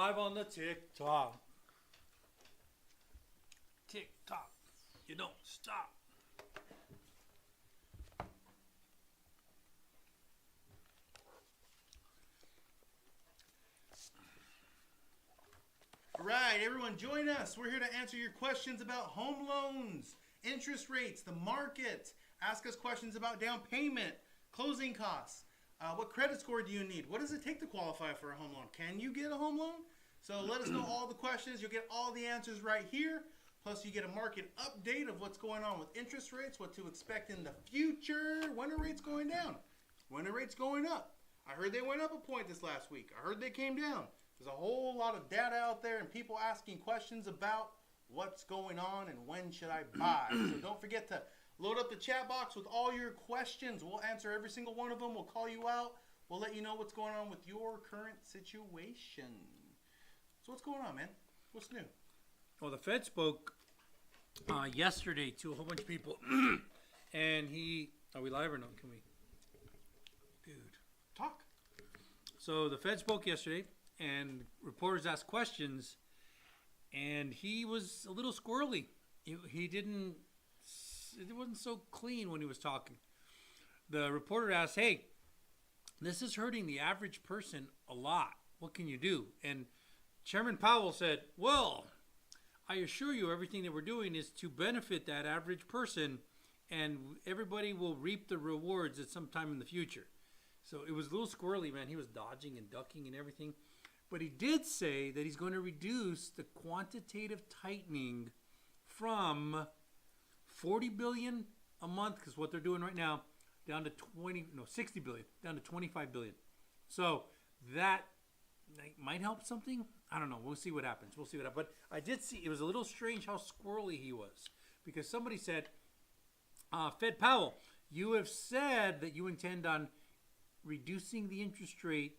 Live on the TikTok. TikTok. You don't stop. All right, everyone, join us. We're here to answer your questions about home loans, interest rates, the market. Ask us questions about down payment, closing costs. What credit score do you need? What does it take to qualify for a home loan? Can you get a home loan? So let us know all the questions. You'll get all the answers right here. Plus, you get a market update of what's going on with interest rates, what to expect in the future. When are rates going down? When are rates going up? I heard they went up a point this last week. I heard they came down. There's a whole lot of data out there and people asking questions about what's going on and when should I buy. So don't forget to load up the chat box with all your questions. We'll answer every single one of them. We'll call you out. We'll let you know what's going on with your current situation. So what's going on, man? What's new? Well, the Fed spoke yesterday to a whole bunch of people. And are we live or no? Can we? Dude. Talk. So the Fed spoke yesterday. And reporters asked questions, and he was a little squirrely. It wasn't so clean when he was talking. The reporter asked, hey, this is hurting the average person a lot. What can you do? And Chairman Powell said, well, I assure you everything that we're doing is to benefit that average person, and everybody will reap the rewards at some time in the future. So it was a little squirrely, man. He was dodging and ducking and everything. But he did say that he's going to reduce the quantitative tightening from 40 billion a month, because what they're doing right now, down to 60 billion, down to 25 billion. So that might help something. I don't know. We'll see what happens. But I did see, it was a little strange how squirrely he was, because somebody said, Fed Powell, you have said that you intend on reducing the interest rate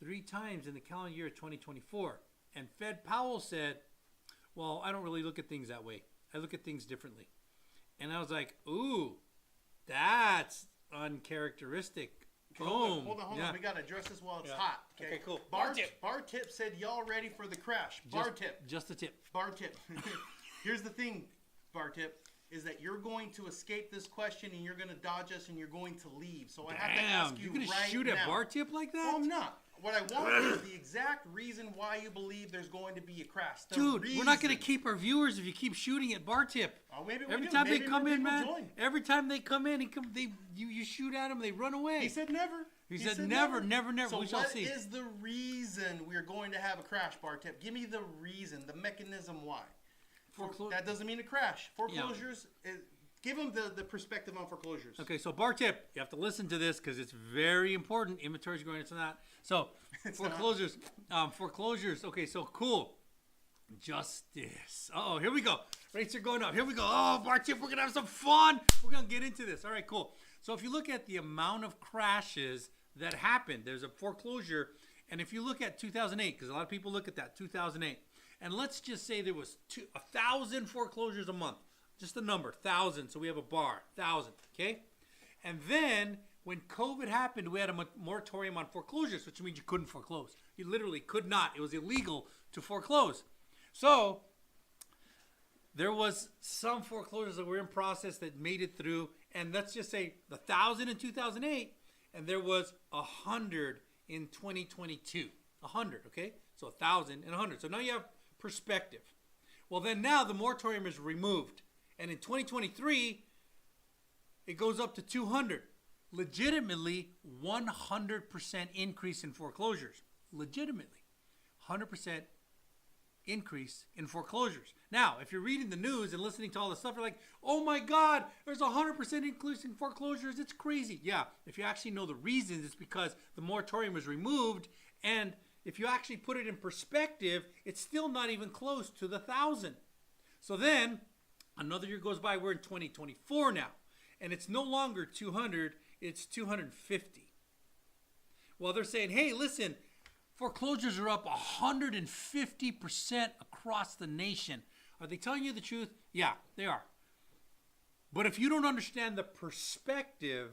3 times in the calendar year of 2024. And Fed Powell said, well, I don't really look at things that way. I look at things differently. And I was like, ooh, that's uncharacteristic. Boom. Hold on. We got to address this while it's hot. Okay, cool. Bar tip said, y'all ready for the crash. Just a tip. Bar tip. Here's the thing, Bar tip, is that you're going to escape this question and you're going to dodge us and you're going to leave. So I have to ask you you're going to right shoot now. at Bar tip like that? No, I'm not. What I want is the exact reason why you believe there's going to be a crash. We're not going to keep our viewers if you keep shooting at Bar tip. Oh, maybe we Every do. time Maybe they come in, man. Join. Every time they come in, you shoot at them, they run away. He said never. He said never. So we shall see. what is the reason we're going to have a crash, Bar tip? Give me the reason, the mechanism why. That doesn't mean a crash. Foreclosures. Give them the perspective on foreclosures. Okay, so Bar tip, you have to listen to this because it's very important. Inventory's going into that. So foreclosures. Foreclosures. Okay, so cool. Justice. Uh-oh, here we go. Rates are going up. Here we go. Oh, Bar tip, we're going to have some fun. We're going to get into this. All right, cool. So if you look at the amount of crashes that happened, there's a foreclosure. And if you look at 2008, because a lot of people look at that, 2008. And let's just say there was 1,000 foreclosures a month. Just a number, 1,000. So we have a bar, 1,000, okay? And then when COVID happened, we had a moratorium on foreclosures, which means you couldn't foreclose. You literally could not. It was illegal to foreclose. So there was some foreclosures that were in process that made it through. And let's just say the 1,000 in 2008, and there was 100 in 2022. 100, okay? So 1,000 and 100. So now you have perspective. Well, then now the moratorium is removed. And in 2023, it goes up to 200. Legitimately, 100% increase in foreclosures. Legitimately, 100% increase in foreclosures. Now, if you're reading the news and listening to all this stuff, you're like, oh my God, there's 100% increase in foreclosures. It's crazy. Yeah, if you actually know the reasons, it's because the moratorium was removed. And if you actually put it in perspective, it's still not even close to the 1,000. So then another year goes by. We're in 2024 now. And it's no longer 200, it's 250. Well, they're saying, hey, listen, foreclosures are up 150% across the nation. Are they telling you the truth? Yeah, they are. But if you don't understand the perspective,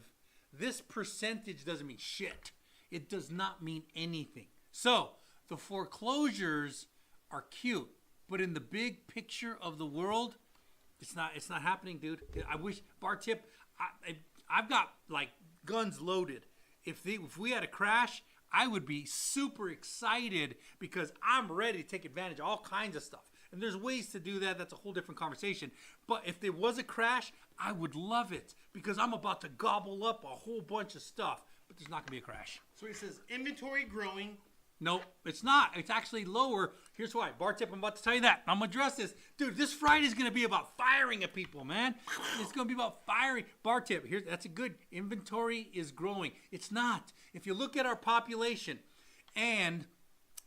this percentage doesn't mean shit. It does not mean anything. So the foreclosures are cute, but in the big picture of the world, it's not happening, dude. I wish, bar tip, I've got like guns loaded. If we had a crash, I would be super excited because I'm ready to take advantage of all kinds of stuff. And there's ways to do that. That's a whole different conversation. But if there was a crash, I would love it because I'm about to gobble up a whole bunch of stuff. But there's not going to be a crash. So he says inventory growing. No, it's not. It's actually lower. Here's why. Bar tip, I'm about to tell you that. I'm going to address this. Dude, this Friday is going to be about firing at people, man. It's going to be about firing. Bar tip, that's a good. Inventory is growing. It's not. If you look at our population and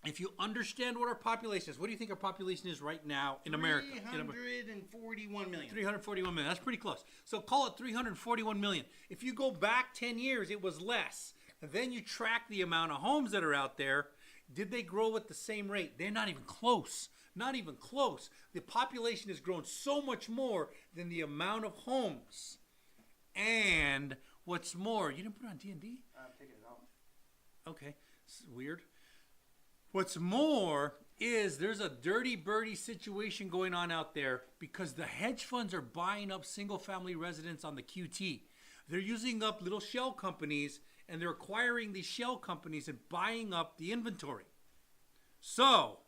if you understand what our population is, what do you think our population is right now in America? 341 million. 341 million. That's pretty close. So call it 341 million. If you go back 10 years, it was less. And then you track the amount of homes that are out there. Did they grow at the same rate? They're not even close. Not even close. The population has grown so much more than the amount of homes. And what's more, you didn't put it on D&D? I'm taking it out. Okay, it's weird. What's more is there's a dirty birdie situation going on out there because the hedge funds are buying up single family residents on the QT. They're using up little shell companies and they're acquiring these shell companies and buying up the inventory. So,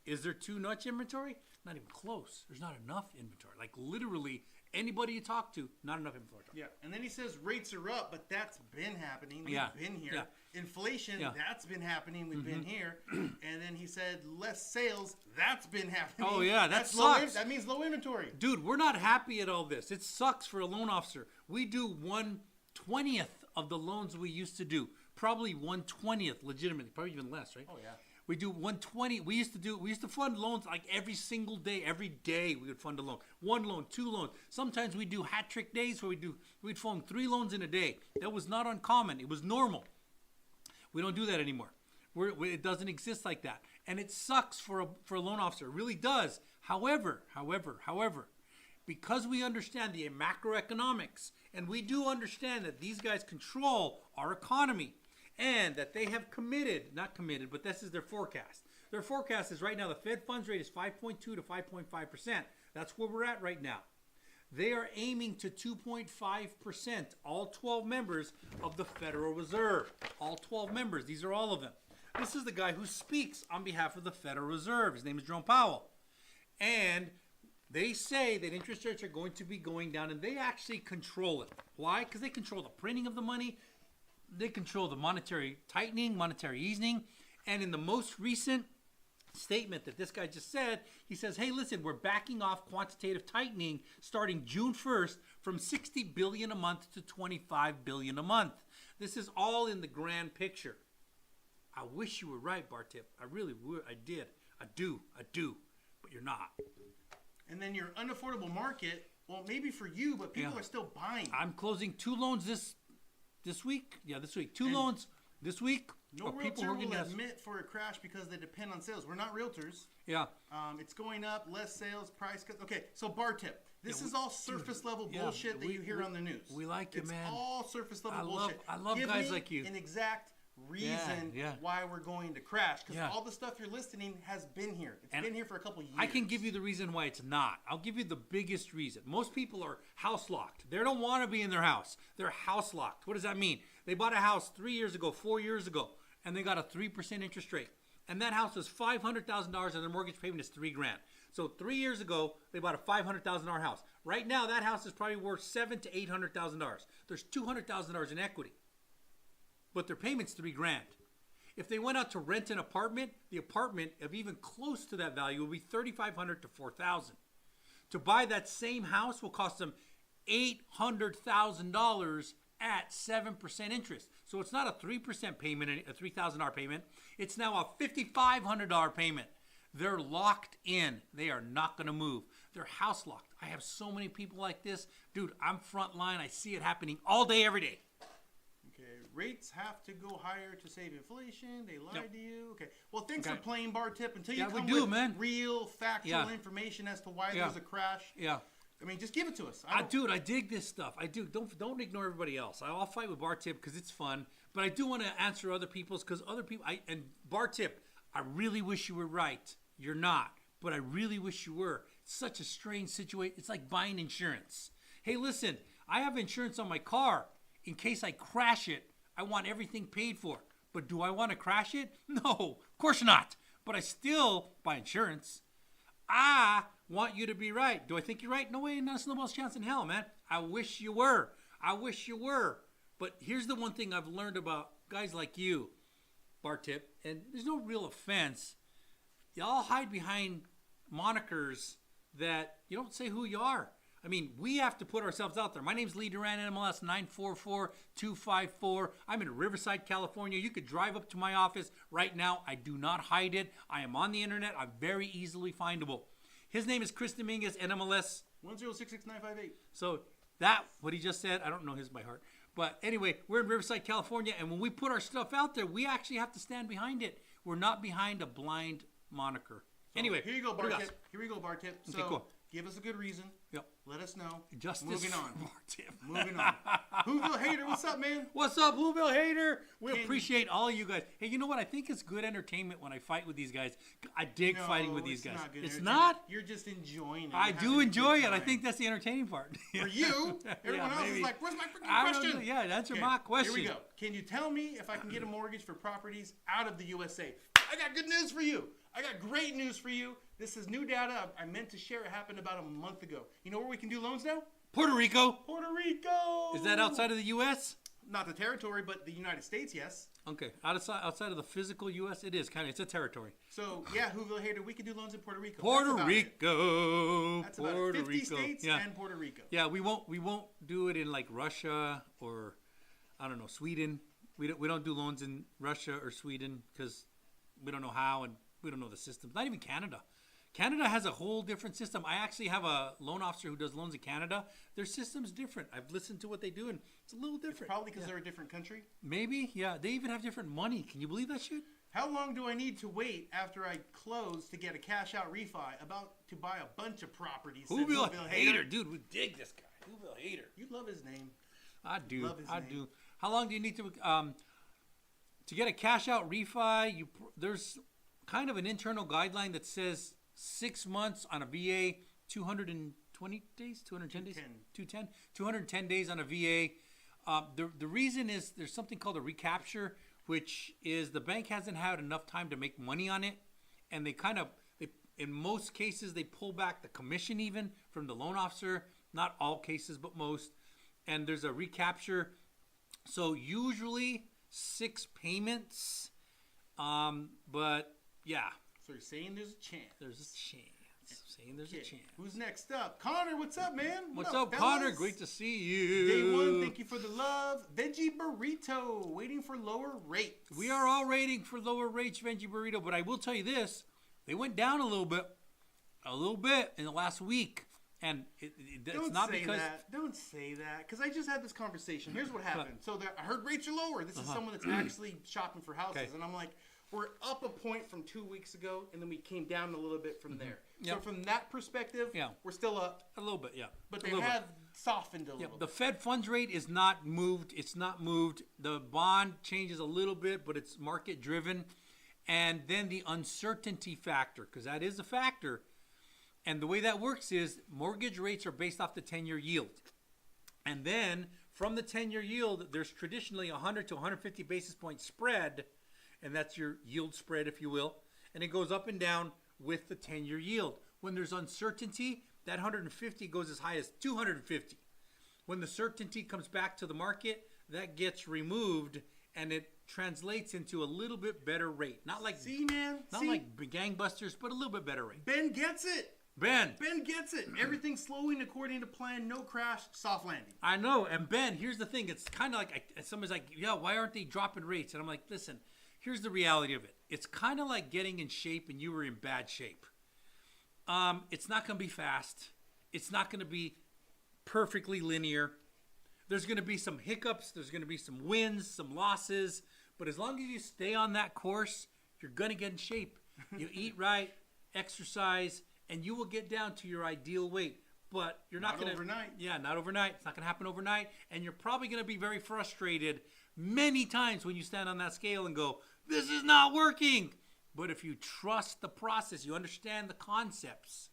is there too much inventory? Not even close. There's not enough inventory. Like literally anybody you talk to, not enough inventory. Yeah, and then he says rates are up, but that's been happening. We've been here. Yeah. Inflation, that's been happening. We've been here. And then he said less sales, that's been happening. Oh yeah, that's sucks. That means low inventory. Dude, we're not happy at all this. It sucks for a loan officer. We do 1/20th of the loans we used to do. Probably 1/20th legitimately, probably even less, right? Oh yeah. We do 120. We used to fund loans like every single day. Every day we would fund a loan. 1 loan, 2 loans. Sometimes we do hat trick days where we'd fund 3 loans in a day. That was not uncommon. It was normal. We don't do that anymore. It doesn't exist like that. And it sucks for a loan officer. It really does. However, because we understand the macroeconomics and we do understand that these guys control our economy, and that they have not committed, but this is their forecast. Their forecast is right now the Fed funds rate is 5.2 to 5.5%. That's where we're at right now. They are aiming to 2.5%, all 12 members of the Federal Reserve. All 12 members, these are all of them. This is the guy who speaks on behalf of the Federal Reserve. His name is Jerome Powell. And they say that interest rates are going to be going down, and they actually control it. Why? Because they control the printing of the money. They control the monetary tightening, monetary easing. And in the most recent statement that this guy just said, he says, hey, listen, we're backing off quantitative tightening starting June 1st from $60 billion a month to $25 billion a month. This is all in the grand picture. I wish you were right, Bartip. I really would. I did. I do. But you're not. And then your unaffordable market, well, maybe for you, but people are still buying. I'm closing 2 loans this week. Yeah, this week. 2 loans this week. No realtor will admit for a crash because they depend on sales. We're not realtors. Yeah. It's going up, less sales, price cuts. Okay, so bar tip. This is all surface level bullshit that you hear on the news. We like it, man. It's all surface level bullshit. I love Give guys me like you. An exact reason why we're going to crash, because all the stuff you're listing has been here. It's been here for a couple years. I can give you the reason why it's not. I'll give you the biggest reason. Most people are house locked. They don't want to be in their house. They're house locked. What does that mean? They bought a house 3 years ago, 4 years ago, and they got a 3% interest rate. And that house was $500,000 and their mortgage payment is $3,000. So 3 years ago, they bought a $500,000 house. Right now, that house is probably worth $700,000 to $800,000. There's $200,000 in equity, but their payment's $3,000. If they went out to rent an apartment, the apartment of even close to that value will be $3,500 to $4,000. To buy that same house will cost them $800,000 at 7% interest. So it's not a 3% payment, a $3,000 payment. It's now a $5,500 payment. They're locked in. They are not going to move. They're house locked. I have so many people like this. Dude, I'm frontline. I see it happening all day, every day. Rates have to go higher to save inflation. They lied to you. Okay. Well, thanks for playing bar tip until you come with real factual information as to why there's a crash. Yeah. I mean, just give it to us. Dude, I dig this stuff. I do. Don't ignore everybody else. I'll fight with bar tip because it's fun, but I do want to answer other people's because other people. And bar tip, I really wish you were right. You're not, but I really wish you were. It's such a strange situation. It's like buying insurance. Hey, listen, I have insurance on my car. In case I crash it, I want everything paid for. But do I want to crash it? No, of course not. But I still buy insurance. I want you to be right. Do I think you're right? No way, not a snowball's chance in hell, man. I wish you were. I wish you were. But here's the one thing I've learned about guys like you, Bar Tip, and there's no real offense. Y'all hide behind monikers that you don't say who you are. I mean, we have to put ourselves out there. My name's Lee Duran, NMLS 944254. I'm in Riverside, California. You could drive up to my office right now. I do not hide it. I am on the internet. I'm very easily findable. His name is Chris Dominguez, NMLS 1066958. So that, what he just said, I don't know his by heart. But anyway, we're in Riverside, California, and when we put our stuff out there, we actually have to stand behind it. We're not behind a blind moniker. So anyway, here you go, Bar Tip. Here we go, Bar Tip. So okay, cool. Give us a good reason. Yep. Let us know. Justice Moving on. Bar Tip. Moving on. Whoville Hater, what's up, man? What's up, Whoville Hater? We appreciate all you guys. Hey, you know what? I think it's good entertainment when I fight with these guys. I dig fighting with these guys. It's not? You're just enjoying it. I do enjoy it. I think that's the entertaining part. For you, everyone else is like, where's my freaking question? Yeah, answer my question. Here we go. Can you tell me if I can get a mortgage for properties out of the USA? I got good news for you. I got great news for you. This is new data I meant to share. It happened about a month ago. You know where we can do loans now? Puerto Rico. Puerto Rico. Is that outside of the U.S.? Not the territory, but the United States, yes. Okay. Outside of the physical U.S., it is kind of. It's a territory. So, yeah, Whoville Hater, we can do loans in Puerto Rico. Puerto Rico. That's about Puerto 50 Rico. states and Puerto Rico. Yeah, we won't do it in like Russia or, I don't know, Sweden. We don't do loans in Russia or Sweden because we don't know how and we don't know the systems. Not even Canada. Canada has a whole different system. I actually have a loan officer who does loans in Canada. Their system's different. I've listened to what they do, and it's a little different. It's probably because they're a different country. Maybe, yeah. They even have different money. Can you believe that shit? How long do I need to wait after I close to get a cash-out refi about to buy a bunch of properties? Whoville Hater. Dude, we dig this guy. Whoville Hater. You love his name. I do. Love his name. Do. How long do you need to get a cash-out refi? There's kind of an internal guideline that says 6 months on a VA, 220 days, 210 days, 210 days on a VA. The reason is there's something called a recapture, which is the bank hasn't had enough time to make money on it, and they in most cases they pull back the commission even from the loan officer. Not all cases, but most. And there's a recapture. So usually 6 payments, but yeah. So you're saying there's a chance. There's a chance. Saying there's a chance. Who's next up? Connor, what's up, man? What's up, fellas? Connor? Great to see you. Day one, thank you for the love. Veggie Burrito, waiting for lower rates. We are all waiting for lower rates, Veggie Burrito, but I will tell you this. They went down a little bit in the last week. And it's not because... Don't say that. Because I just had this conversation. Here's what happened. So I heard rates are lower. This is someone that's actually shopping for houses. Okay. And I'm like, we're up a point from 2 weeks ago, and then we came down a little bit from there. Yep. So from that perspective, we're still up. A little bit, yeah. But they have softened a little bit. The Fed funds rate is not moved. It's not moved. The bond changes a little bit, but it's market driven. And then the uncertainty factor, because that is a factor. And the way that works is mortgage rates are based off the 10-year yield. And then from the 10-year yield, there's traditionally 100 to 150 basis point spread. And that's your yield spread, if you will. And it goes up and down with the 10-year yield. When there's uncertainty, that 150 goes as high as 250. When the certainty comes back to the market, that gets removed, and it translates into a little bit better rate. Not like like gangbusters, but a little bit better rate. Ben gets it. Ben gets it. Everything's slowing according to plan. No crash. Soft landing. I know. And Ben, here's the thing. It's kind of like somebody's like, yeah, why aren't they dropping rates? And I'm like, listen, here's the reality of it. It's kind of like getting in shape and you were in bad shape. It's not going to be fast. It's not going to be perfectly linear. There's going to be some hiccups. There's going to be some wins, some losses. But as long as you stay on that course, you're going to get in shape. You eat right, exercise, and you will get down to your ideal weight. But you're not going to... overnight. Yeah, not overnight. It's not going to happen overnight. And you're probably going to be very frustrated many times when you stand on that scale and go, this is not working. But if you trust the process, you understand the concepts,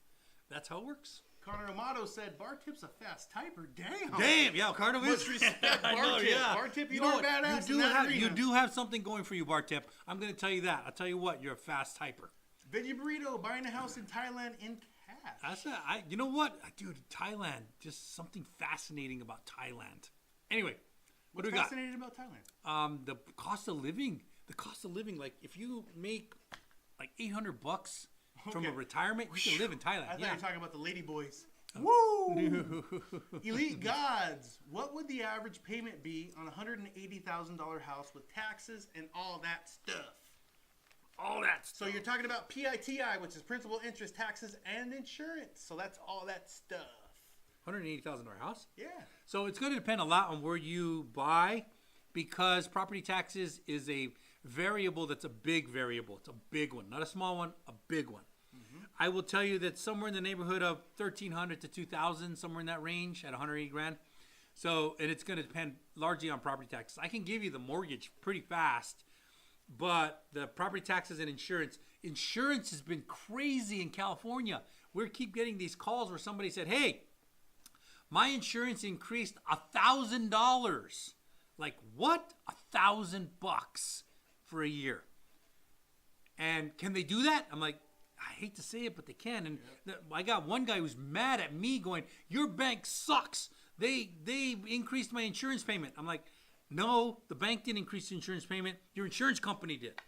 that's how it works. Connor Amato said, Bar Tip's a fast typer. Damn. Damn, yeah, Carter Much respect, Bar Tip. Bar Tip, you are what? badass You in that you arena. do have something going for you, Bar Tip. I'm going to tell you that. I'll tell you what, you're a fast typer. Veggie Burrito, buying a house in Thailand in cash. You know what? Dude, Thailand, just something fascinating about Thailand. Anyway, what do we got? Fascinating about Thailand? The cost of living. Like if you make like $800 from a retirement, you can live in Thailand. I thought you were talking about the lady boys. Woo! Elite Gods. What would the average payment be on a $180,000 house with taxes and all that stuff? All that stuff. So you're talking about PITI, which is principal, interest, taxes, and insurance. So that's all that stuff. $180,000 house? Yeah. So it's going to depend a lot on where you buy, because property taxes is a variable that's a big variable. It's a big one, not a small one, a big one. I will tell you that somewhere in the neighborhood of $1,300 to $2,000, somewhere in that range, at 180 grand. So, and it's going to depend largely on property taxes. I can give you the mortgage pretty fast, but the property taxes and insurance has been crazy in California. We keep getting these calls where somebody said, "Hey, my insurance increased $1,000." Like what? $1,000 for a year. And can they do that? I'm like, I hate to say it, but they can. And I got one guy who's mad at me going, "Your bank sucks. They increased my insurance payment." I'm like, no, the bank didn't increase the insurance payment. Your insurance company did.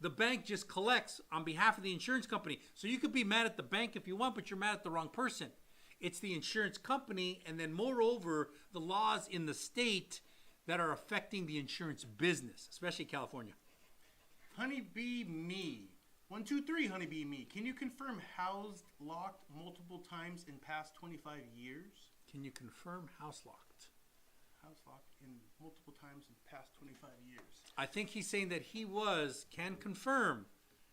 The bank just collects on behalf of the insurance company. So you could be mad at the bank if you want, but you're mad at the wrong person. It's the insurance company, and then moreover, the laws in the state that are affecting the insurance business, especially California. Honeybee Me. 123 Honeybee Me. Can you confirm housed locked multiple times in past 25 years? Can you confirm house locked? House locked in multiple times in past 25 years. I think he's saying that he can confirm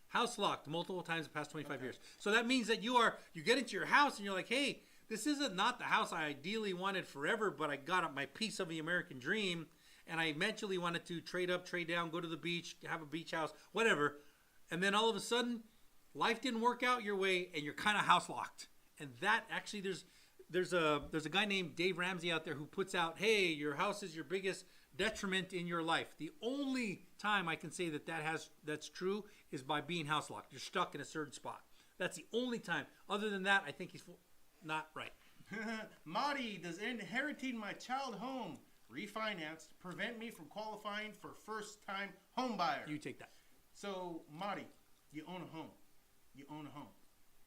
house locked multiple times in the past 25 years. So that means that you get into your house and you're like, "Hey, this isn't not the house I ideally wanted forever, but I got my piece of the American dream, and I eventually wanted to trade up, trade down, go to the beach, have a beach house, whatever." And then all of a sudden, life didn't work out your way, and you're kind of house locked. And that actually, there's a guy named Dave Ramsey out there who puts out, "Hey, your house is your biggest detriment in your life." The only time I can say that's true is by being house locked. You're stuck in a certain spot. That's the only time. Other than that, I think he's not right. Marty, does inheriting my child home refinanced prevent me from qualifying for first-time home buyer? You take that. So, Marty, you own a home. You own a home.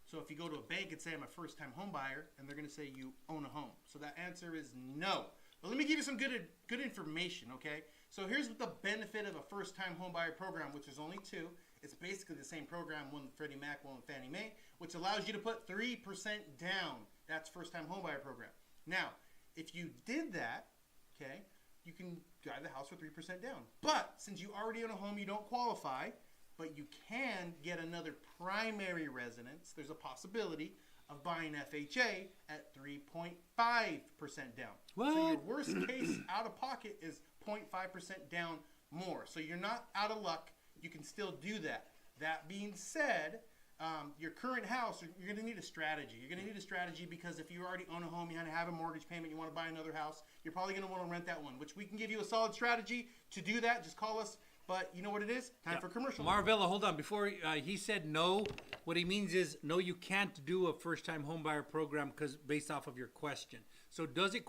So if you go to a bank and say, "I'm a first-time home buyer," and they're going to say you own a home. So that answer is no. But let me give you some good information, okay? So here's the benefit of a first-time home buyer program, which is only two. It's basically the same program, one with Freddie Mac, one with Fannie Mae, which allows you to put 3% down. That's first-time home buyer program. Now, if you did that, okay, you can buy the house for 3% down. But since you already own a home, you don't qualify, but you can get another primary residence. There's a possibility of buying FHA at 3.5% down. What? So your worst case out of pocket is 0.5% down more. So you're not out of luck. You can still do that. That being said, your current house, you're going to need a strategy. You're going to need a strategy because if you already own a home, you have a mortgage payment, you want to buy another house, you're probably going to want to rent that one, which we can give you a solid strategy to do that. Just call us. But you know what it is? Time for commercial. Marvella, hold on. Before he said no, what he means is no, you can't do a first-time homebuyer program because based off of your question. So does it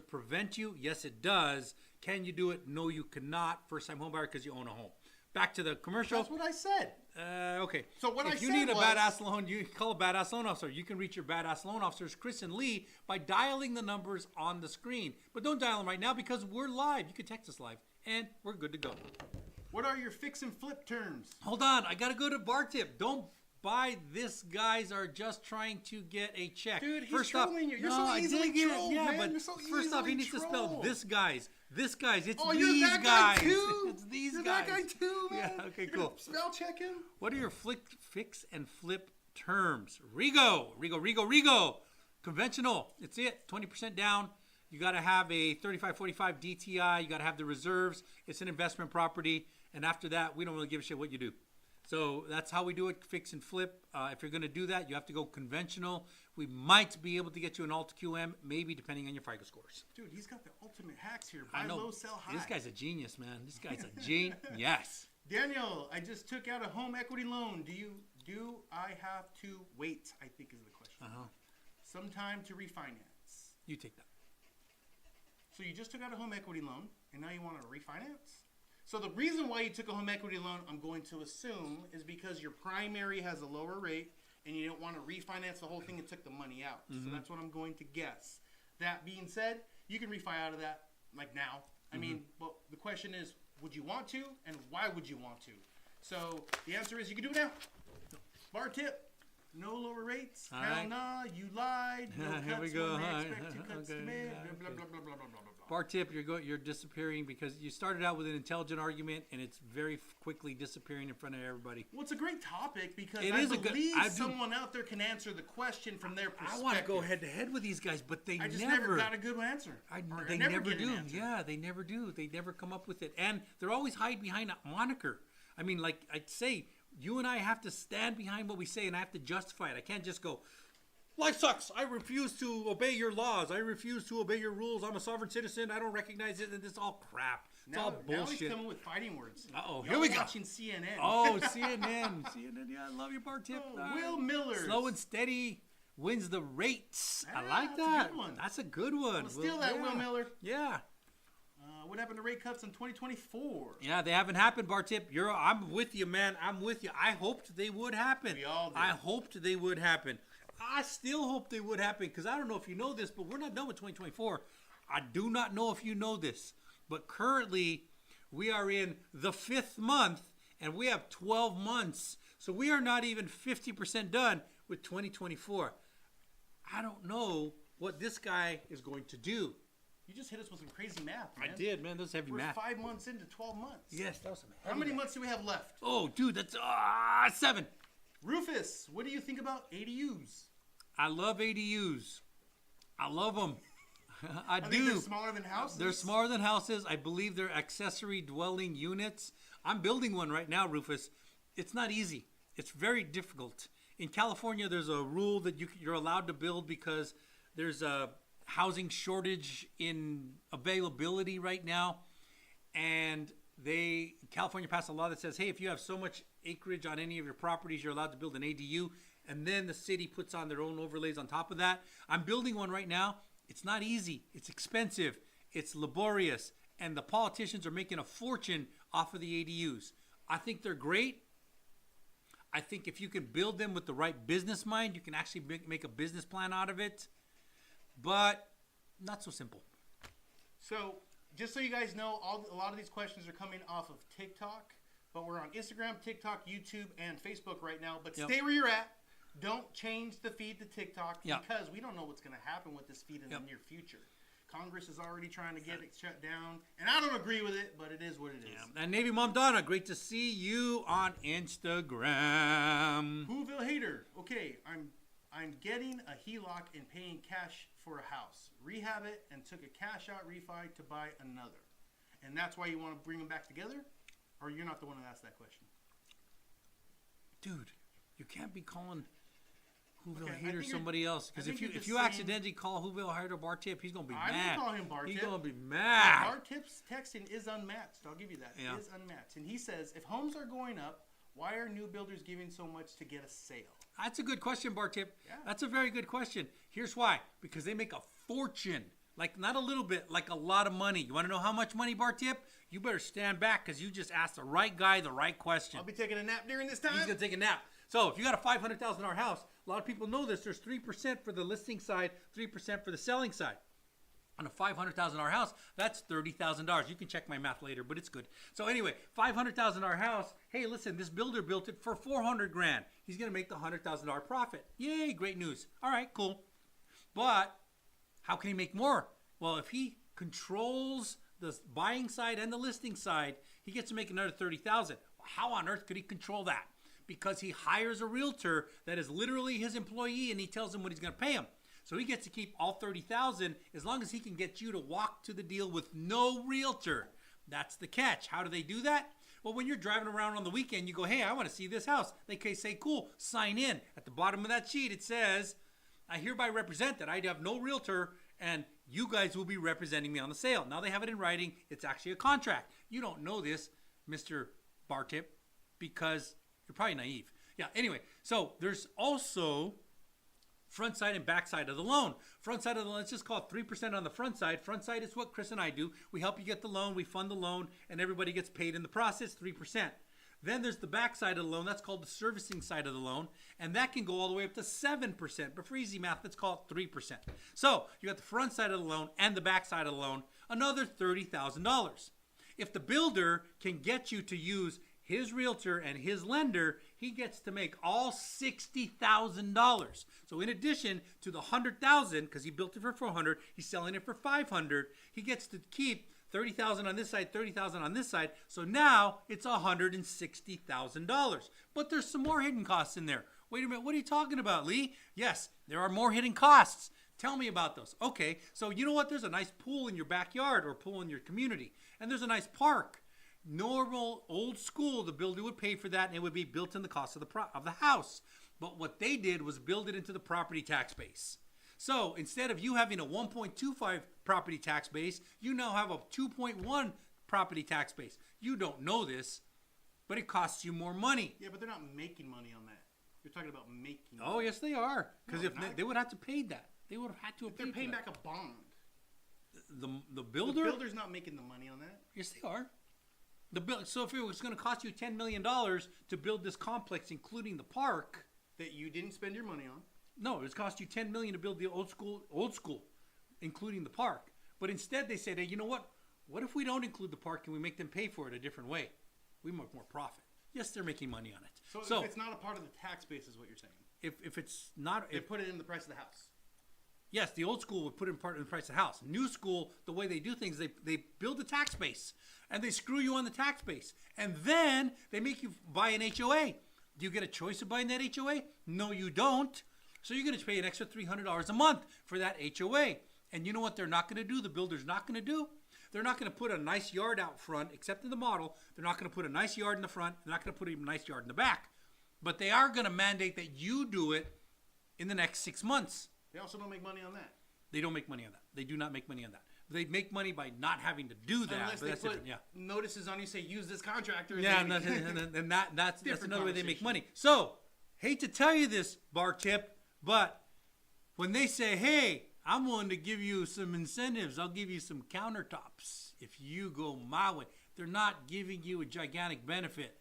prevent you? Yes, it does. Can you do it? No, you cannot. First-time homebuyer because you own a home. Back to the commercial. That's what I said. Okay. So what if you need a badass loan, you call a badass loan officer. You can reach your badass loan officers, Chris and Lee, by dialing the numbers on the screen. But don't dial them right now because we're live. You can text us live, and we're good to go. What are your fix and flip terms? Hold on. I got to go to bar tip. Don't buy this. Guys are just trying to get a check. Dude, he's first trolling you. You're no, so I easily did get trolled, it. Yeah, man. but You're so first off, he easily needs to spell trolled. this guys. This guys. It's Oh, these you're that guys. guy too? It's these You're guys. that guy too, man. Yeah. Okay. You're Cool. gonna spell check him. What are your fix and flip terms? Rigo. Conventional. It's it. 20% down. You got to have a 3545 DTI. You got to have the reserves. It's an investment property. And after that, we don't really give a shit what you do. So that's how we do it, fix and flip. If you're going to do that, you have to go conventional. We might be able to get you an Alt QM, maybe depending on your FICO scores. Dude, he's got the ultimate hacks here. Buy I know. low, sell high. This guy's a genius, man. This guy's a genius. Daniel, I just took out a home equity loan. Do I have to wait? I think is the question. Some time to refinance. You take that. So you just took out a home equity loan, and now you want to refinance? So the reason why you took a home equity loan, I'm going to assume, is because your primary has a lower rate, and you don't want to refinance the whole thing and took the money out. So that's what I'm going to guess. That being said, you can refi out of that like now. I mean, but the question is, would you want to, and why would you want to? So the answer is you can do it now. Bar tip. No lower rates. All Hell right. nah, you lied. No Here cuts we go. when they All expect right. two cuts Okay. to make. Yeah, Blah, okay. blah, blah, blah, blah, blah, blah. Bar tip, you're disappearing because you started out with an intelligent argument and it's very quickly disappearing in front of everybody. Well, it's a great topic because It I is a good- believe I do- someone out there can answer the question from their perspective. I want to go head to head with these guys, but they I just never got a good answer. Or they never get an do. answer. Yeah, they never do. They never come up with it. And they're always hide behind a moniker. I mean, like I'd say, you and I have to stand behind what we say and I have to justify it. I can't just go, life sucks. I refuse to obey your laws. I refuse to obey your rules. I'm a sovereign citizen. I don't recognize it. And it's all crap. It's all Now bullshit. he's coming with fighting words. Uh-oh, Y'all here we go. watching CNN. Oh, CNN. CNN, yeah, I love your bar tip. Oh, All Will right. Miller. Slow and steady wins the rates. I Yeah, like that's a that. good one. That's a good one. Well, steal that, yeah. Will Miller. Yeah. What happened to rate cuts in 2024? Yeah, they haven't happened, Bar Tip. I'm with you, man. I'm with you. I hoped they would happen. We all did. I hoped they would happen. I still hope they would happen because I don't know if you know this, but we're not done with 2024. I do not know if you know this, but currently we are in the 5th month and we have 12 months. So we are not even 50% done with 2024. I don't know what this guy is going to do. You just hit us with some crazy math, man. I did, man. That's heavy We're math. 5 months into 12 months. Yes, that was some How heavy many math. months do we have left? Oh, dude, that's 7. Rufus, what do you think about ADUs? I love ADUs. I love them. I I think do. they're smaller than houses. They're smaller than houses. I believe they're accessory dwelling units. I'm building one right now, Rufus. It's not easy. It's very difficult. In California, there's a rule that you're allowed to build because there's a housing shortage in availability right now. And California passed a law that says, hey, if you have so much acreage on any of your properties, you're allowed to build an ADU. And then the city puts on their own overlays on top of that. I'm building one right now. It's not easy. It's expensive. It's laborious. And the politicians are making a fortune off of the ADUs. I think they're great. I think if you can build them with the right business mind, you can actually make a business plan out of it. But not so simple. So, just so you guys know, a lot of these questions are coming off of TikTok, but we're on Instagram, TikTok, YouTube, and Facebook right now. But Yep. stay where you're at. Don't change the feed to TikTok Yep. because we don't know what's going to happen with this feed in Yep. the near future. Congress is already trying to get it shut down, and I don't agree with it, but it is what it is. And Navy Mom Donna, great to see you on Instagram. Whoville hater. Okay, I'm getting a HELOC and paying cash for a house. Rehab it and took a cash out refi to buy another. And that's why you want to bring them back together? Or you're not the one that asked that question? Dude, you can't be calling Whoville Okay, I hater think somebody else. Because I if think you you're if just you saying- accidentally call Whoville hater Bar Tip, he's gonna be I mad. won't call him Bar He's Tip. gonna be mad. Our tips texting is unmatched. I'll give you that. Yeah. It is unmatched. And he says, if homes are going up, why are new builders giving so much to get a sale? That's a good question, Bar Tip. Yeah. That's a very good question. Here's why. Because they make a fortune. Like, not a little bit, like a lot of money. You want to know how much money, Bar Tip? You better stand back because you just asked the right guy the right question. I'll be taking a nap during this time. He's going to take a nap. So if you got a $500,000 house, a lot of people know this. There's 3% for the listing side, 3% for the selling side. On a $500,000 house, that's $30,000. You can check my math later, but it's good. So anyway, $500,000 house. Hey, listen, this builder built it for $400,000. He's going to make the $100,000 profit. Yay, great news. All right, cool. But how can he make more? Well, if he controls the buying side and the listing side, he gets to make another $30,000. How on earth could he control that? Because he hires a realtor that is literally his employee and he tells him what he's going to pay him. So he gets to keep all $30,000 as long as he can get you to walk to the deal with no realtor. That's the catch. How do they do that? Well, when you're driving around on the weekend, you go, hey, I want to see this house. They can say, cool, sign in. At the bottom of that sheet, it says, I hereby represent that I have no realtor and you guys will be representing me on the sale. Now they have it in writing. It's actually a contract. You don't know this, Mr. Bartip, because you're probably naive. Yeah, anyway, so there's also front side and back side of the loan. Front side of the loan, let's just call it 3% on the front side. Front side is what Chris and I do. We help you get the loan, we fund the loan, and everybody gets paid in the process, 3%. Then there's the back side of the loan. That's called the servicing side of the loan. And that can go all the way up to 7%. But for easy math, let's call it 3%. So you got the front side of the loan and the back side of the loan, another $30,000. If the builder can get you to use his realtor and his lender, he gets to make all $60,000. So in addition to the $100,000, because he built it for $400, he's selling it for $500. He gets to keep $30,000 on this side, $30,000 on this side. So now it's $160,000. But there's some more hidden costs in there. Wait a minute, what are you talking about, Lee? Yes, there are more hidden costs. Tell me about those. Okay, so you know what? There's a nice pool in your backyard or pool in your community, and there's a nice park. Normal, old school, the builder would pay for that, and it would be built in the cost of the house. But what they did was build it into the property tax base. So instead of you having a 1.25 property tax base, you now have a 2.1 property tax base. You don't know this, but it costs you more money. Yeah, but they're not making money on that. You're talking about making Oh, money. yes, they are. Because No, they would have to pay that. They would have had to have They're paid paying for that. back a bond. The builder? The builder's not making the money on that. Yes, they are. So if it was going to cost you $10 million to build this complex, including the park, That you didn't spend your money on. no, it was cost you $10 million to build the old school, including the park. But instead they said, hey, you know what? What if we don't include the park and we make them pay for it a different way? We make more profit. Yes, they're making money on it. So if it's not a part of the tax base is what you're saying. If it's not, They put it in the price of the house. yes, the old school would put in part in the price of the house. New school, the way they do things, they build a tax base and they screw you on the tax base. And then they make you buy an HOA. Do you get a choice of buying that HOA? No, you don't. So you're going to pay an extra $300 a month for that HOA. And you know what they're not going to do? The builder's not going to do? They're not going to put a nice yard out front, except in the model. They're not going to put a nice yard in the front. They're not going to put a nice yard in the back. But they are going to mandate that you do it in the next 6 months. They also don't make money on that. They don't make money on that. They do not make money on that. They make money by not having to do that. Unless But they that's put different. Yeah. notices on you say use this contractor. Yeah, and and that's Different another way they make conversation. money. So, hate to tell you this, bar tip, but when they say, hey, I'm willing to give you some incentives, I'll give you some countertops if you go my way, they're not giving you a gigantic benefit.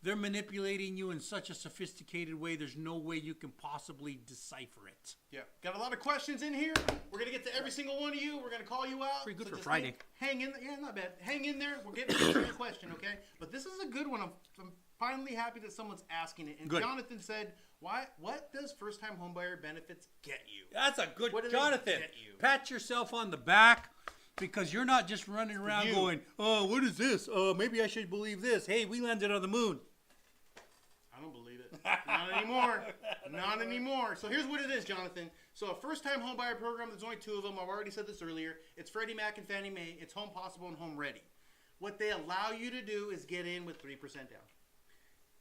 They're manipulating you in such a sophisticated way, there's no way you can possibly decipher it. Yeah, got a lot of questions in here. We're gonna get to every single one of you. We're gonna call you out. Pretty good for just Friday. Hang in. Yeah, not bad. Hang in there. We're getting to your question, okay? But this is a good one. I'm finally happy that someone's asking it. And Good. Jonathan said, What does first-time homebuyer benefits get you?" That's a good, What do they Jonathan. get you? Pat yourself on the back because you're not just running around you. going, oh, what is this? Maybe I should believe this. Hey, we landed on the moon. I don't believe it. Not anymore. Not anymore. So here's what it is, Jonathan. So a first-time homebuyer program, there's only two of them. I've already said this earlier. It's Freddie Mac and Fannie Mae. It's Home Possible and Home Ready. What they allow you to do is get in with 3% down.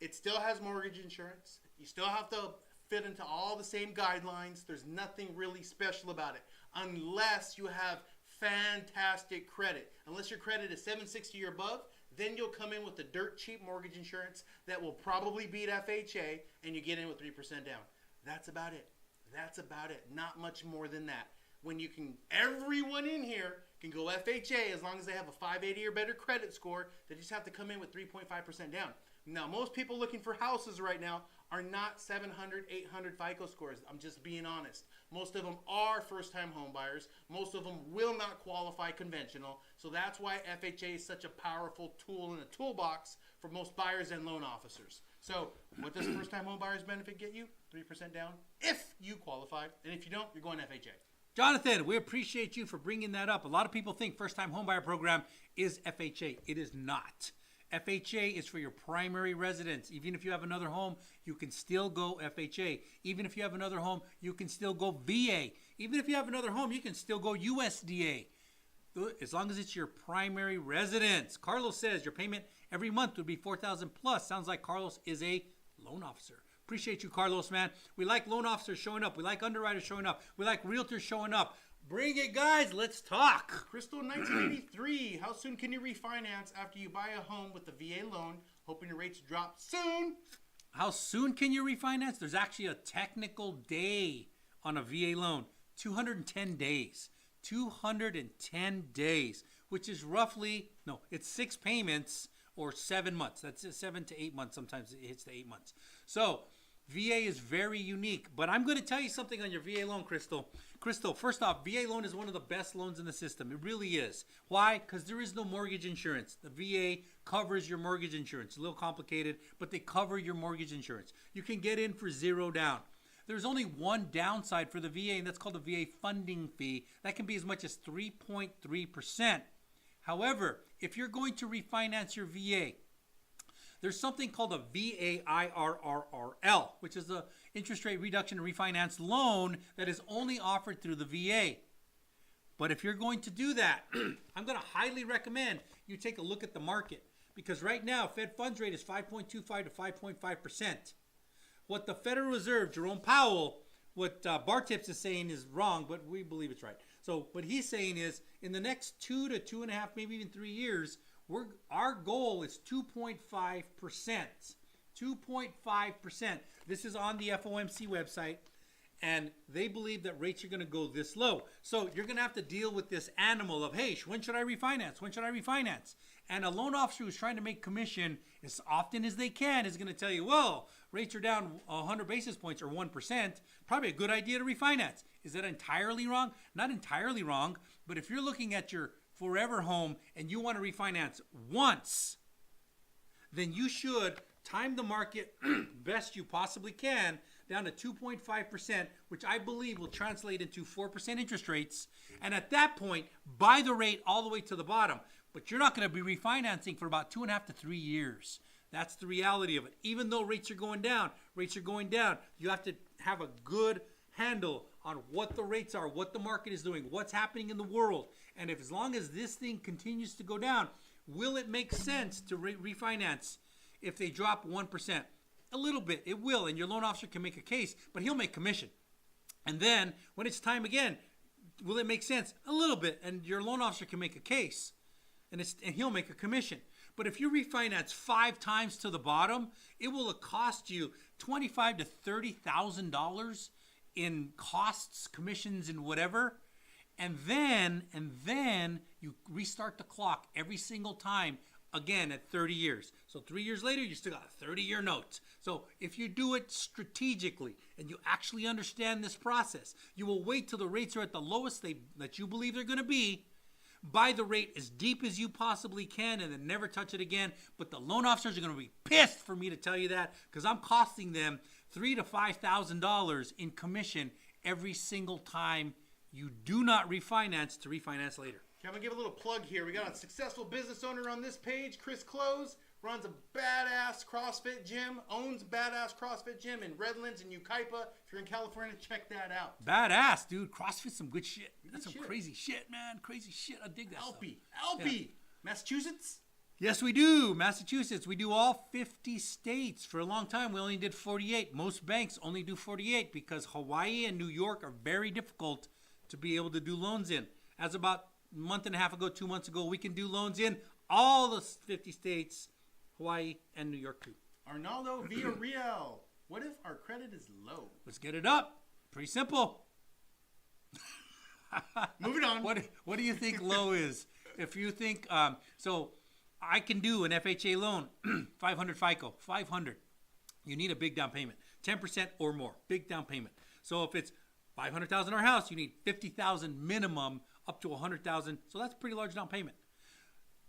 It still has mortgage insurance. You still have to fit into all the same guidelines. There's nothing really special about it. Unless you have fantastic credit. Unless your credit is 760 or above, then you'll come in with the dirt cheap mortgage insurance that will probably beat FHA, and you get in with 3% down. That's about it. That's about it. Not much more than that. When you can, everyone in here can go FHA as long as they have a 580 or better credit score. They just have to come in with 3.5% down. Now, most people looking for houses right now are not 700, 800 FICO scores. I'm just being honest. Most of them are first-time home buyers. Most of them will not qualify conventional. So that's why FHA is such a powerful tool in the toolbox for most buyers and loan officers. So what does first-time home buyers benefit get you? 3% down if you qualify. And if you don't, you're going FHA. Jonathan, we appreciate you for bringing that up. A lot of people think first-time homebuyer program is FHA. It is not. FHA is for your primary residence. Even if you have another home, you can still go FHA. Even if you have another home, you can still go VA. Even if you have another home, you can still go USDA. as long as it's your primary residence. Carlos says your payment every month would be $4,000 plus. Sounds like Carlos is a loan officer. Appreciate you, Carlos, man. We like loan officers showing up. We like underwriters showing up. We like realtors showing up. Bring it, guys. Let's talk. Crystal 1983. How soon can you refinance after you buy a home with the VA loan, hoping your rates drop soon? How soon can you refinance? There's actually a technical day on a VA loan. 210 days. 210 days, which is roughly, no, it's 6 payments or 7 months. That's 7 to 8 months. Sometimes it hits the 8 months. So VA is very unique. But I'm going to tell you something on your VA loan, Crystal. Crystal, first off, VA loan is one of the best loans in the system. It really is. Why? Because there is no mortgage insurance. The VA covers your mortgage insurance. A little complicated, but they cover your mortgage insurance. You can get in for $0 down. There's only one downside for the VA, and that's called the VA funding fee. That can be as much as 3.3%. However, if you're going to refinance your VA, there's something called a VA-IRRRL, which is the interest rate reduction and refinance loan that is only offered through the VA. But if you're going to do that, I'm going to highly recommend you take a look at the market, because right now Fed funds rate is 5.25 to 5.5%. What the Federal Reserve, Jerome Powell, what Bartips is saying is wrong, but we believe it's right. So what he's saying is in the next 2 to 2.5, maybe even 3 years, our goal is 2.5%. 2.5%. This is on the FOMC website, and they believe that rates are going to go this low. So you're going to have to deal with this animal of, hey, when should I refinance? When should I refinance? And a loan officer who's trying to make commission as often as they can is going to tell you, well, rates are down 100 basis points or 1%. Probably a good idea to refinance. Is that entirely wrong? Not entirely wrong, but if you're looking at your forever home and you want to refinance once, then you should time the market best you possibly can down to 2.5%, which I believe will translate into 4% interest rates. And at that point, buy the rate all the way to the bottom. But you're not going to be refinancing for about 2.5 to 3 years. That's the reality of it. Even though rates are going down, you have to have a good handle on what the rates are, what the market is doing, what's happening in the world. And if as long as this thing continues to go down, will it make sense to refinance if they drop 1%? A little bit, it will, and your loan officer can make a case, but he'll make commission. And then when it's time again, will it make sense? A little bit, and your loan officer can make a case, and he'll make a commission. But if you refinance 5 times to the bottom, it will cost you $25,000 to $30,000 in costs, commissions, and whatever. And then you restart the clock every single time again at 30 years. So 3 years later, you still got a 30-year note. So if you do it strategically and you actually understand this process, you will wait till the rates are at the lowest that you believe they're going to be, buy the rate as deep as you possibly can, and then never touch it again. But the loan officers are going to be pissed for me to tell you that, because I'm costing them $3,000 to $5,000 in commission every single time you do not refinance to refinance later. Okay, I'm going to give a little plug here. We got a successful business owner on this page, Chris Close. Runs a badass CrossFit gym, owns a badass CrossFit gym in Redlands and Yucaipa. If you're in California, check that out. Badass, dude. CrossFit's some good shit. That's some shit. Crazy shit, man. Crazy shit. I dig that Alpy. Yeah. Massachusetts? Yes, we do. Massachusetts. We do all 50 states. For a long time, we only did 48. Most banks only do 48 because Hawaii and New York are very difficult to be able to do loans in. As about a month and a half ago, 2 months ago, we can do loans in all the 50 states, Hawaii and New York too. Arnaldo Villarreal. What if our credit is low? Let's get it up. Pretty simple. Moving on. What do you think low is? If you think, so I can do an FHA loan, 500 FICO, 500. You need a big down payment, 10% or more, big down payment. So if it's $500,000 our house, you need $50,000 minimum up to $100,000. So that's a pretty large down payment.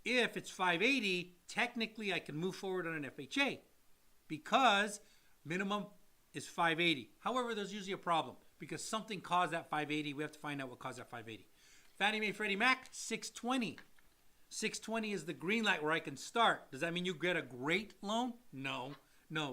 If it's 580, technically I can move forward on an FHA because minimum is 580. However, there's usually a problem because something caused that 580. We have to find out what caused that 580. Fannie Mae, Freddie Mac, 620. 620 is the green light where I can start. Does that mean you get a great loan? No.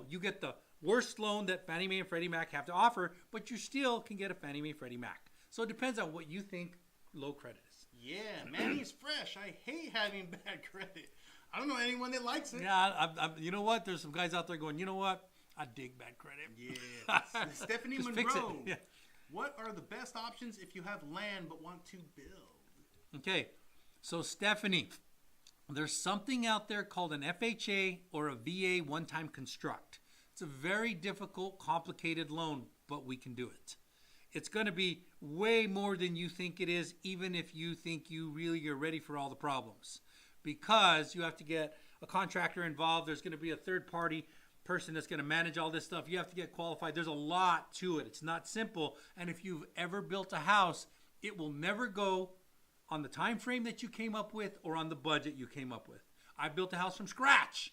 You get the worst loan that Fannie Mae and Freddie Mac have to offer, but you still can get a Fannie Mae, Freddie Mac. So it depends on what you think low credit is. Yeah, Manny's fresh. I hate having bad credit. I don't know anyone that likes it. Yeah, you know what? There's some guys out there going, you know what? I dig bad credit. Yeah. Stephanie Just fix it. Monroe. Yeah. What are the best options if you have land but want to build? Okay, so Stephanie, there's something out there called an FHA or a VA one-time construct. It's a very difficult, complicated loan, but we can do it. It's going to be way more than you think it is, even if you think you really are ready for all the problems. Because you have to get a contractor involved. There's going to be a third-party person that's going to manage all this stuff. You have to get qualified. There's a lot to it. It's not simple. And if you've ever built a house, it will never go on the time frame that you came up with or on the budget you came up with. I built a house from scratch.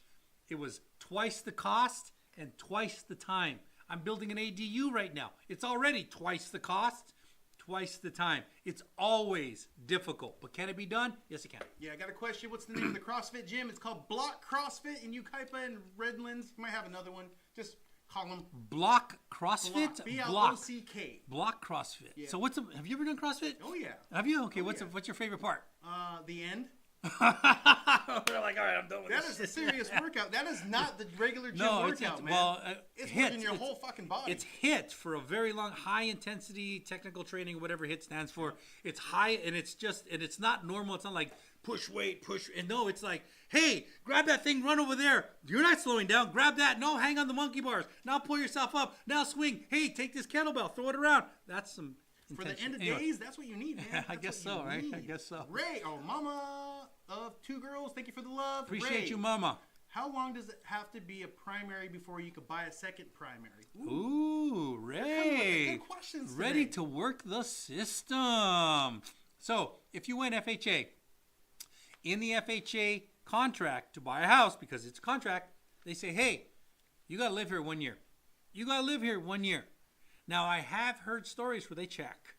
It was twice the cost and twice the time. I'm building an ADU right now. It's already twice the cost, twice the time. It's always difficult, but can it be done? Yes, it can. Yeah, I got a question. What's the name of the CrossFit gym? It's called Block CrossFit in Yucaipa and Redlands. You might have another one. Just call them Block CrossFit? B-L-O-C-K. Block CrossFit. Yeah. So have you ever done CrossFit? Oh, yeah. Have you? Okay, Oh, what's your favorite part? The end. We're like, all right, I'm done with That this. is a serious workout. That is not the regular gym No, workout, man. well, it's HIIT, working your whole fucking body. It's HIIT for a very long, high intensity technical training, whatever HIIT stands for. It's high, and it's not normal. It's not like push weight, and no, it's like, hey, grab that thing, run over there. You're not slowing down. Grab that. No, hang on the monkey bars. Now pull yourself up. Now swing. Hey, take this kettlebell, throw it around. That's some for the end of anyway. days, that's what you need, man. I guess so, right? I guess so. Ray, mama of 2 girls, thank you for the love. Appreciate Ray, you, mama. how long does it have to be a primary before you could buy a second primary? Ooh, Ray. Good questions Ready today. to work the system. So, if you went FHA, in the FHA contract to buy a house, because it's a contract, they say, hey, you got to live here 1 year. You got to live here 1 year. Now, I have heard stories where they check.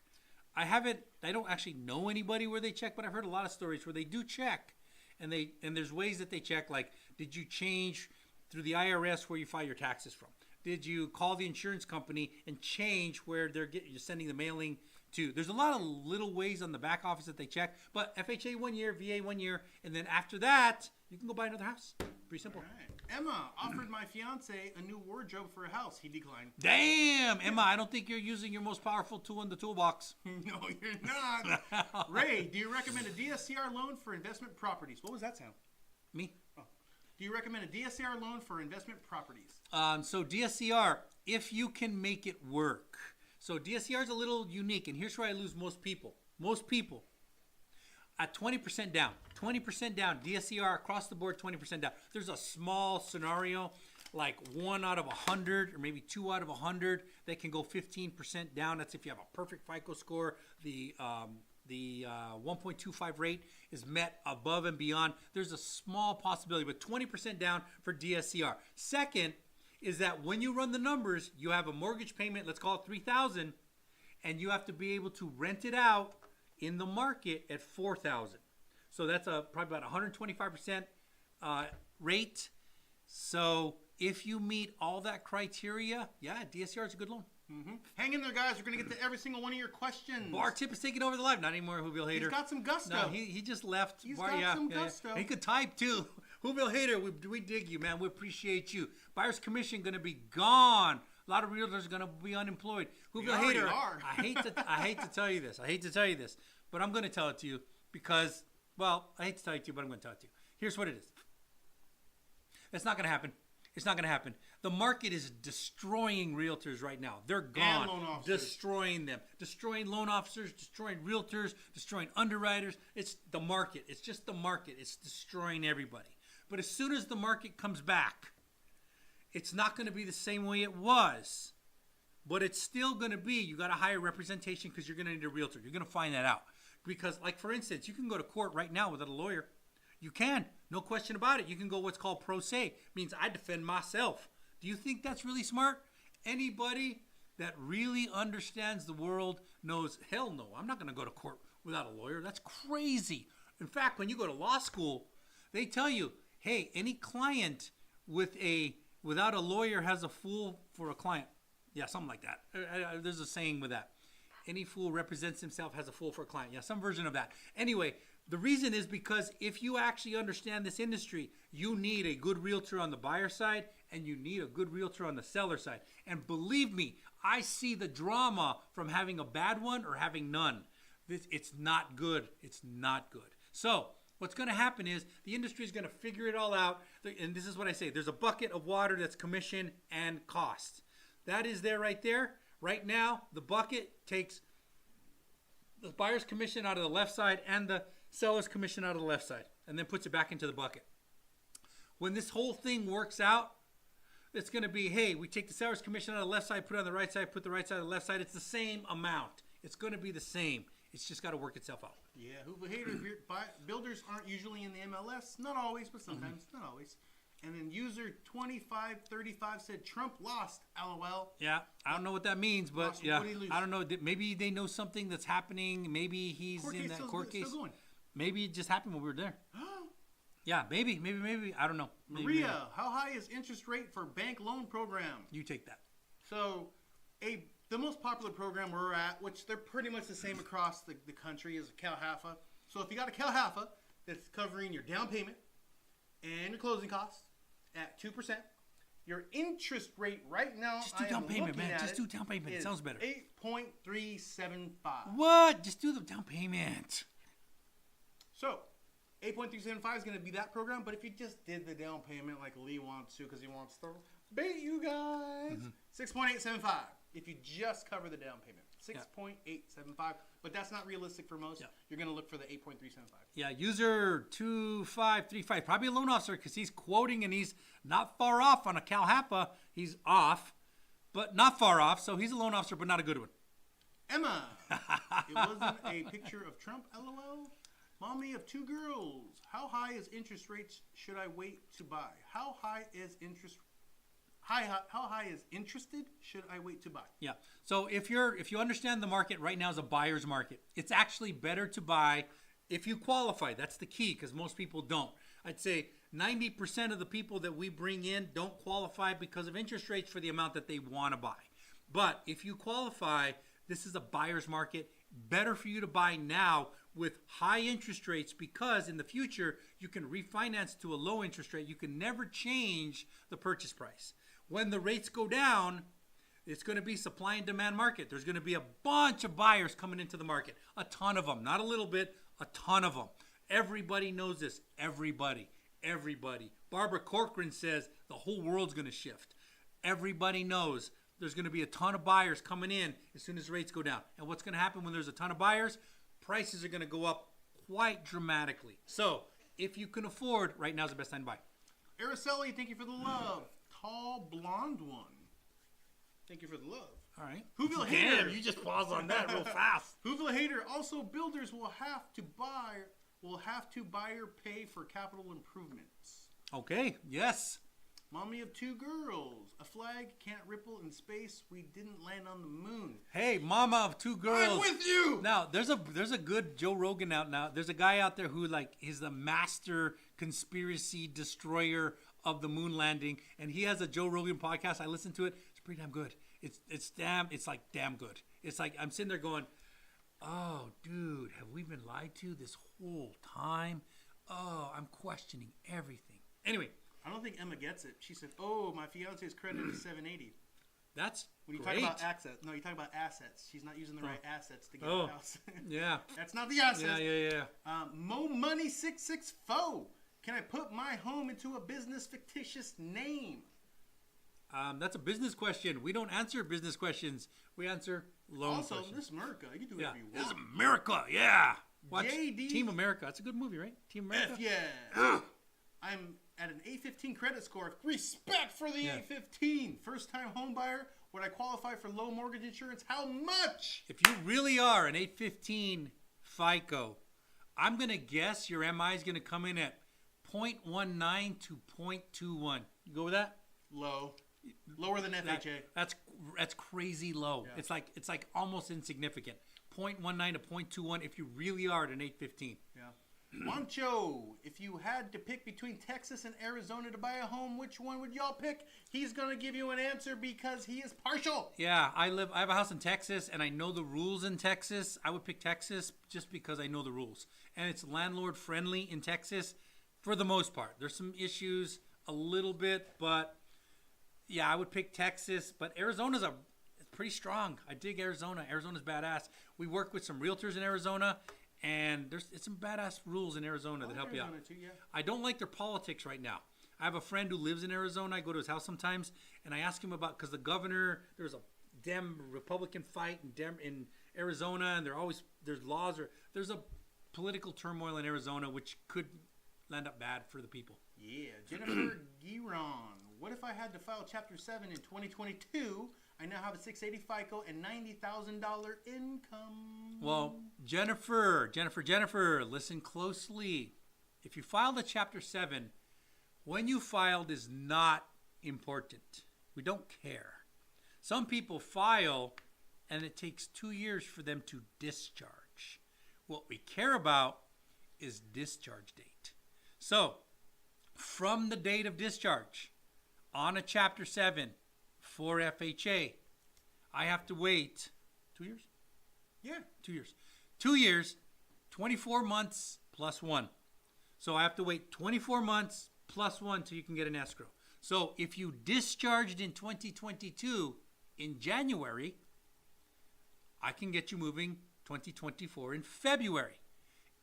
I don't actually know anybody where they check, but I've heard a lot of stories where they do check. And there's ways that they check, like, did you change through the IRS where you file your taxes from? Did you call the insurance company and change where you're sending the mailing to? There's a lot of little ways on the back office that they check, but FHA 1 year, VA 1 year, and then after that, you can go buy another house. Pretty simple. All right. Emma offered my fiance a new wardrobe for a house. He declined. Damn, Emma, I don't think you're using your most powerful tool in the toolbox. No, you're not. Ray, do you recommend a DSCR loan for investment properties? What was that sound? Me? Oh. Do you recommend a DSCR loan for investment properties? So DSCR, if you can make it work. So DSCR is a little unique, and here's where I lose most people. Most people at 20% down. 20% down. DSCR across the board, 20% down. There's a small scenario, like 1 out of 100 or maybe 2 out of 100 that can go 15% down. That's if you have a perfect FICO score. The 1.25 rate is met above and beyond. There's a small possibility, but 20% down for DSCR. Second is that when you run the numbers, you have a mortgage payment, let's call it $3,000, and you have to be able to rent it out in the market at $4,000. So that's probably about 125% rate. So if you meet all that criteria, yeah, DSCR is a good loan. Mm-hmm. Hang in there, guys. We're going to get to every single one of your questions. Bar Tip is taking over the live. Not anymore, Whoville Hater. He's got some gusto. No, he just left. He's got some gusto. He could type too. Whoville Hater, we dig you, man. We appreciate you. Buyer's commission going to be gone. A lot of realtors are going to be unemployed. Whoville Hater, I hate to tell you this. I hate to tell you this, but I'm going to tell it to you because, well, I hate to tell it to you, but I'm going to tell it to you. Here's what it is. It's not going to happen. It's not going to happen. The market is destroying realtors right now. They're gone. And loan officers. Destroying them. Destroying loan officers, destroying realtors, destroying underwriters. It's the market. It's just the market. It's destroying everybody. But as soon as the market comes back, it's not going to be the same way it was. But it's still going to be, you got to hire representation because you're going to need a realtor. You're going to find that out. Because, like, for instance, you can go to court right now without a lawyer. You can. No question about it. You can go what's called pro se. Means I defend myself. Do you think that's really smart? Anybody that really understands the world knows, hell no, I'm not going to go to court without a lawyer. That's crazy. In fact, when you go to law school, they tell you, hey, any client without a lawyer has a fool for a client. Yeah, something like that. There's a saying with that. Any fool represents himself as a fool for a client. Yeah, some version of that. Anyway, the reason is because if you actually understand this industry, you need a good realtor on the buyer side and you need a good realtor on the seller side. And believe me, I see the drama from having a bad one or having none. It's not good. It's not good. So what's going to happen is the industry is going to figure it all out. And this is what I say. There's a bucket of water that's commission and cost. That is there right there. Right now, the bucket takes the buyer's commission out of the left side and the seller's commission out of the left side and then puts it back into the bucket. When this whole thing works out, it's going to be, hey, we take the seller's commission out of the left side, put it on the right side, put the right side on the left side. It's the same amount. It's going to be the same. It's just got to work itself out. Yeah, who haters? Builders aren't usually in the MLS. Not always, but sometimes. Not always. And then user 2535 said Trump lost. LOL. Yeah, I don't know what that means, but Lost. yeah, What did he lose? I don't know. Maybe they know something that's happening. Maybe he's Court in case that still- court case. still going. Maybe it just happened when we were there. Yeah, maybe. I don't know. Maybe. Maria, how high is interest rate for bank loan program? You take that. So, the most popular program where we're at, which they're pretty much the same across the country, is a CalHFA. So if you got a CalHFA that's covering your down payment and your closing costs at 2%, your interest rate right now, Just do down payment, man. Just do down payment. It is sounds better. 8.375. What? Just do the down payment. So, 8.375 is going to be that program, but if you just did the down payment like Lee wants to because he wants to bait you guys, 6.875 if you just cover the down payment. 6.875, but that's not realistic for most. Yeah. You're going to look for the 8.375. Yeah, user 2535, probably a loan officer because he's quoting and he's not far off on a CalHFA. He's off, but not far off, so he's a loan officer, but not a good one. Emma, it wasn't a picture of Trump, LOL. Mommy of two girls. How high is interest rates should I wait to buy? How high is interested should I wait to buy? Yeah. So if you understand the market right now is a buyer's market, it's actually better to buy if you qualify. That's the key because most people don't. I'd say 90% of the people that we bring in don't qualify because of interest rates for the amount that they want to buy. But if you qualify, this is a buyer's market. Better for you to buy now with high interest rates because in the future you can refinance to a low interest rate. You can never change the purchase price. When the rates go down, it's going to be supply and demand market. There's going to be a bunch of buyers coming into the market. A ton of them. Not a little bit, a ton of them. Everybody knows this. Everybody. Barbara Corcoran says the whole world's going to shift. Everybody knows there's going to be a ton of buyers coming in as soon as rates go down. And what's going to happen when there's a ton of buyers? Prices are going to go up quite dramatically. So if you can afford, right now is the best time to buy. Araceli, thank you for the love. Tall blonde one. Thank you for the love. All right. Whoville hater. Damn, you just paused on that real fast. Whoville hater. Also, builders will have to buyer pay for capital improvements. Okay. Yes. Mommy of two girls. A flag can't ripple in space. We didn't land on the moon. Hey, mama of two girls. I'm with you. Now, there's a good Joe Rogan out now. There's a guy out there who is the master conspiracy destroyer of the moon landing, and he has a Joe Rogan podcast. I listen to it. It's pretty damn good. It's damn good. It's like I'm sitting there going, oh, dude, have we been lied to this whole time? Oh, I'm questioning everything. Anyway. I don't think Emma gets it. She said, oh, my fiance's credit is 780. That's when you great. talk about assets. No, you talk about assets. She's not using the right assets to get a house. Yeah. That's not the assets. Yeah. Mo Money 664. Can I put my home into a business fictitious name? That's a business question. We don't answer business questions. We answer loan questions. Also, this is America. You can do whatever you want. This is America. Yeah. Watch JD. Team America. That's a good movie, right? Team America. F yeah. I'm at an 815 credit score. Respect for the 815. First time home buyer. Would I qualify for low mortgage insurance? How much? If you really are an 815 FICO, I'm going to guess your MI is going to come in at 0.19 to 0.21. You go with that? Low. Lower than FHA. That's crazy low. Yeah. It's like almost insignificant. 0.19 to 0.21 if you really are at an 815. Yeah. Mancho, if you had to pick between Texas and Arizona to buy a home, which one would y'all pick? He's gonna give you an answer because he is partial. Yeah, I have a house in Texas, and I know the rules in Texas. I would pick Texas just because I know the rules, and it's landlord friendly in Texas for the most part. There's some issues a little bit, but yeah, I would pick Texas. But Arizona's pretty strong. I dig Arizona. Arizona's badass. We work with some realtors in Arizona, and it's some badass rules in Arizona that help you out. Too, yeah. I don't like their politics right now. I have a friend who lives in Arizona. I go to his house sometimes, and I ask him about, because the governor, there's a Dem-Republican fight in Arizona, and there's laws, or there's a political turmoil in Arizona, which could land up bad for the people. Yeah, Jennifer Giron. What if I had to file Chapter 7 in 2022? I now have a 680 FICO and $90,000 income. Well, Jennifer, listen closely. If you filed a Chapter 7, when you filed is not important. We don't care. Some people file, and it takes 2 years for them to discharge. What we care about is discharge date. So, from the date of discharge on a Chapter 7 for FHA, I have to wait 2 years? Yeah. 2 years. 2 years, 24 months plus 1. So I have to wait 24 months plus 1 till you can get an escrow. So if you discharged in 2022 in January, I can get you moving 2024 in February.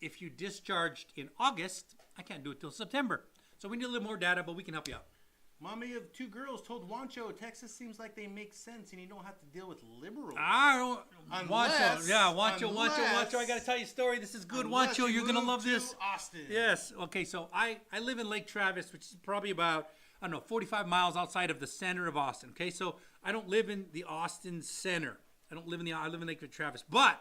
If you discharged in August, I can't do it till September. So we need a little more data, but we can help you out. Mommy of 2 girls told Wancho, Texas seems like they make sense and you don't have to deal with liberals. I don't. Wancho. I got to tell you a story. This is good. Wancho, you're going to love this. Austin. Yes. Okay, so I live in Lake Travis, which is probably about, 45 miles outside of the center of Austin. Okay, so I don't live in the Austin center. I live in Lake Travis. But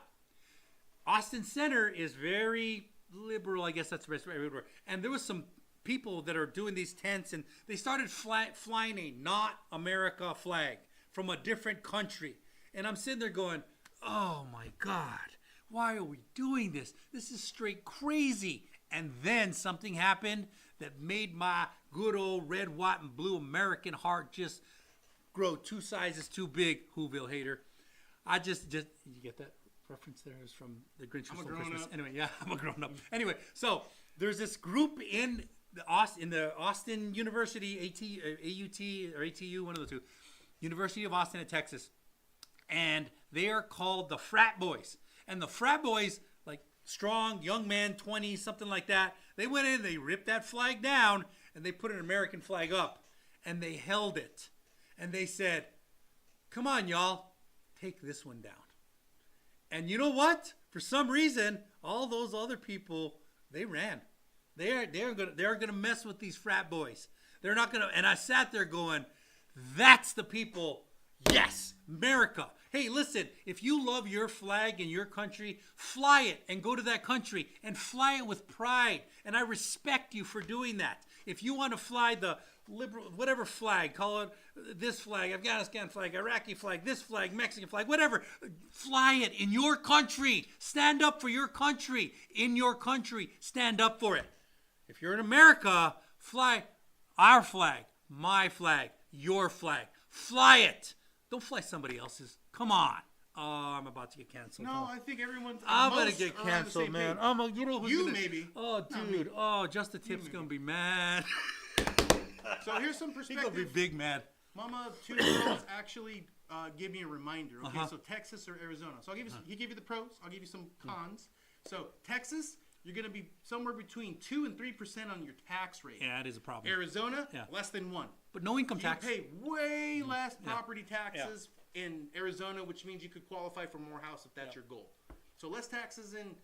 Austin Center is very liberal. I guess that's the best way. And there was some people that are doing these tents, and they started flying a not America flag from a different country. And I'm sitting there going, oh my God, why are we doing this? This is straight crazy. And then something happened that made my good old red, white, and blue American heart just grow 2 sizes too big. Whoville hater. Did you get that reference there? It was from The Grinch Who Stole Christmas. Anyway, yeah, I'm a grown up. Anyway, so there's this group in the Austin University, AUT or ATU, one of the two, University of Austin at Texas, and they are called the frat boys. And the frat boys, like strong young men, 20, something like that, they went in, they ripped that flag down, and they put an American flag up, and they held it, and they said, "Come on, y'all, take this one down." And you know what? For some reason, all those other people, they ran. They're gonna mess with these frat boys. They're not gonna. And I sat there going, "That's the people. Yes, America. Hey, listen. If you love your flag and your country, fly it and go to that country and fly it with pride. And I respect you for doing that. If you want to fly the liberal, whatever flag, call it this flag, Afghanistan flag, Iraqi flag, this flag, Mexican flag, whatever. Fly it in your country. Stand up for your country. In your country, stand up for it. If you're in America, fly our flag, my flag, your flag. Fly it. Don't fly somebody else's. Come on. Oh, I'm about to get canceled. No, I think everyone's. I'm gonna get canceled, man. You know who's gonna, maybe. Oh, dude. Oh, just the tip's gonna be mad. So here's some perspective. He's gonna be big mad. Mama of 2 girls actually gave me a reminder. Okay, so Texas or Arizona. So I'll give you. He gave you the pros. I'll give you some cons. So Texas, you're gonna be somewhere between 2 and 3% on your tax rate. Yeah, it is a problem. Arizona, less than 1. But no income tax. You pay way less property taxes in Arizona, which means you could qualify for more house if that's your goal. So less taxes in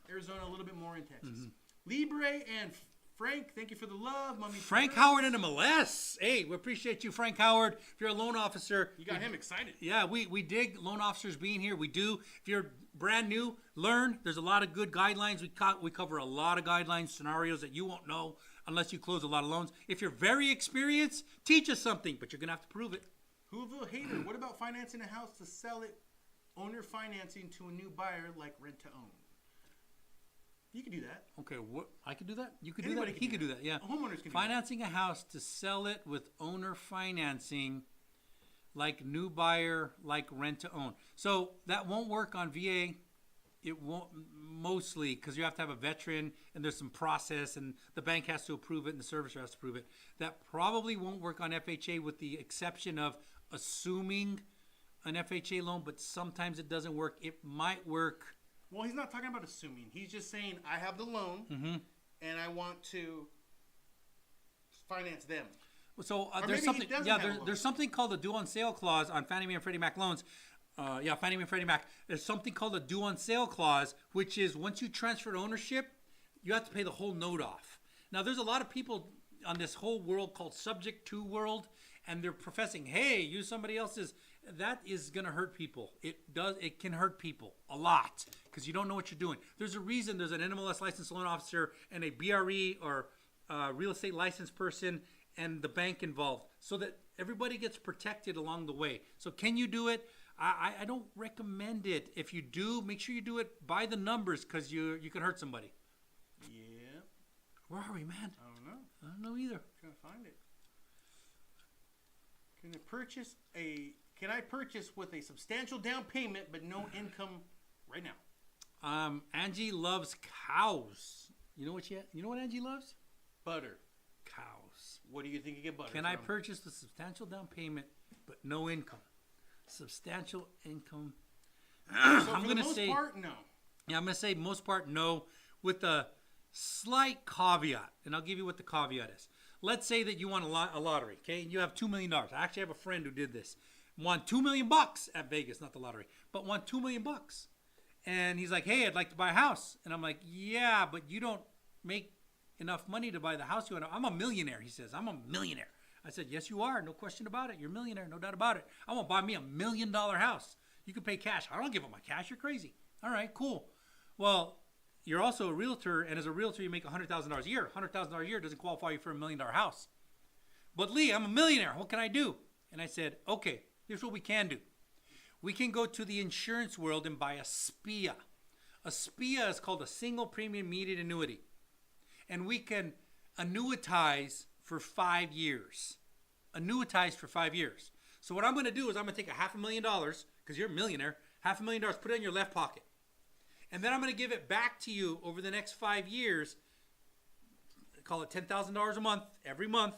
Arizona, a little bit more in Texas. Libre and Frank, thank you for the love. Mommy Frank Howard in MLS. Hey, we appreciate you, Frank Howard. If you're a loan officer. You got him excited. Yeah, we dig loan officers being here. We do. If you're brand new, learn. There's a lot of good guidelines. We cover a lot of guidelines, scenarios that you won't know unless you close a lot of loans. If you're very experienced, teach us something, but you're going to have to prove it. Whoville hater, what about financing a house to sell it, owner financing to a new buyer like rent to own? You can do that. Okay, what I could do that? You could do Anybody that? can He could do that, yeah. Homeowners can Financing a house to sell it with owner financing, like new buyer, like rent to own. So that won't work on VA. It won't mostly because you have to have a veteran and there's some process and the bank has to approve it and the servicer has to approve it. That probably won't work on FHA with the exception of assuming an FHA loan, but sometimes it doesn't work. It might work. Well, he's not talking about assuming. He's just saying, I have the loan and I want to finance them. So Or there's maybe something, he doesn't yeah, have a loan. there's something called a due on sale clause on Fannie Mae and Freddie Mac loans. Fannie Mae and Freddie Mac. There's something called a due on sale clause, which is once you transfer ownership, you have to pay the whole note off. Now, there's a lot of people on this whole world called subject to world, and they're professing, hey, use somebody else's. That is going to hurt people. It can hurt people a lot because you don't know what you're doing. There's a reason there's an NMLS licensed loan officer and a BRE or real estate licensed person and the bank involved so that everybody gets protected along the way. So can you do it? I don't recommend it. If you do, make sure you do it by the numbers because you can hurt somebody. Yeah. Where are we, man? I don't know. I don't know either. Trying to find it. Can I purchase with a substantial down payment but no income right now? Angie loves cows. You know what Angie loves? Butter. Cows. What do you think you get butter Can from? I purchase with substantial down payment but no income? Substantial income. So I'm for gonna the most say part, no. Yeah, I'm gonna say most part no, with a slight caveat, and I'll give you what the caveat is. Let's say that you won a lottery, okay, and you have $2 million. I actually have a friend who did this. Won $2 million at Vegas, not the lottery, but won $2 million. And he's like, hey, I'd like to buy a house. And I'm like, yeah, but you don't make enough money to buy the house you want. I'm a millionaire, he says. I'm a millionaire. I said, yes, you are. No question about it. You're a millionaire. No doubt about it. I want to buy me $1 million house. You can pay cash. I don't give up my cash. You're crazy. All right, cool. Well, you're also a realtor, and as a realtor, you make $100,000 a year. $100,000 a year doesn't qualify you for $1 million house. But Lee, I'm a millionaire. What can I do? And I said, okay, here's what we can do. We can go to the insurance world and buy a SPIA. A SPIA is called a single premium immediate annuity. And we can annuitize for 5 years. Annuitize for 5 years. So what I'm going to do is I'm going to take $500,000, because you're a millionaire, $500,000, put it in your left pocket. And then I'm going to give it back to you over the next 5 years. Call it $10,000 a month. Every month,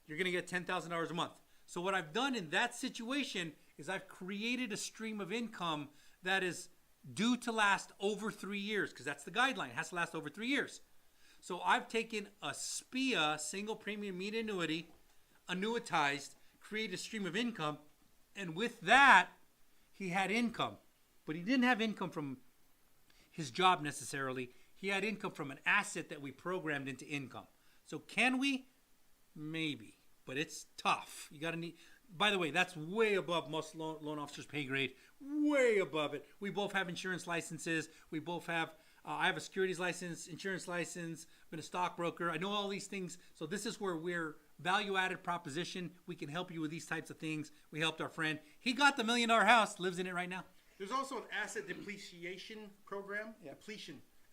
you're going to get $10,000 a month. So what I've done in that situation is I've created a stream of income that is due to last over 3 years, because that's the guideline. It has to last over 3 years. So I've taken a SPIA, single premium immediate annuity, annuitized, created a stream of income, and with that, he had income. But he didn't have income from his job necessarily. He had income from an asset that we programmed into income. So can we? Maybe. But it's tough. You got to need. By the way, that's way above most loan officers' pay grade. Way above it. We both have insurance licenses. We both have. I have a securities license, insurance license. Been a stockbroker. I know all these things. So this is where we're value-added proposition. We can help you with these types of things. We helped our friend. He got the $1 million house. Lives in it right now. There's also an asset depreciation program. Yeah.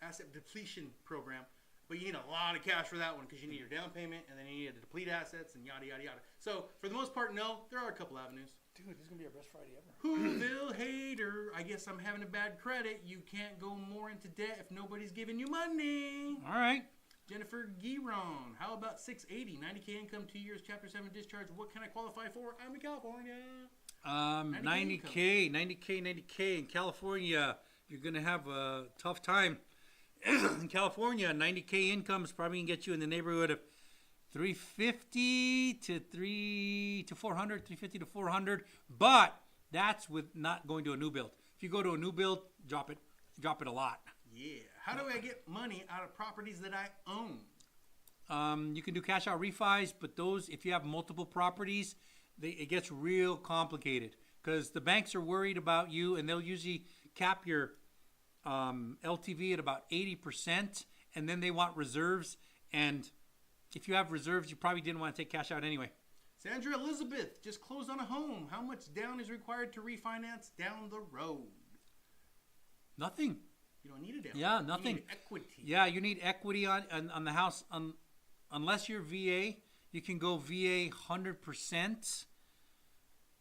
Asset depletion program. But you need a lot of cash for that one because you need your down payment and then you need to deplete assets and yada, yada, yada. So for the most part, no, there are a couple avenues. Dude, this is going to be our best Friday ever. Whoville hater. I guess I'm having a bad credit. You can't go more into debt if nobody's giving you money. All right. Jennifer Giron. How about 680? 90K income, 2 years, Chapter 7 discharge. What can I qualify for? I'm in California. 90K in California. You're going to have a tough time. In California, 90K income is probably going to get you in the neighborhood of 350 to 400, 350 to 400. But that's with not going to a new build. If you go to a new build, drop it a lot. Yeah. How do I get money out of properties that I own? You can do cash out refis, but those, if you have multiple properties, it gets real complicated because the banks are worried about you, and they'll usually cap your LTV at about 80%, and then they want reserves. And if you have reserves, you probably didn't want to take cash out anyway. Sandra Elizabeth just closed on a home. How much down is required to refinance down the road? Nothing. You don't need a down. Yeah, You nothing. need equity. Yeah, you need equity on the house. Unless you're VA, you can go VA 100%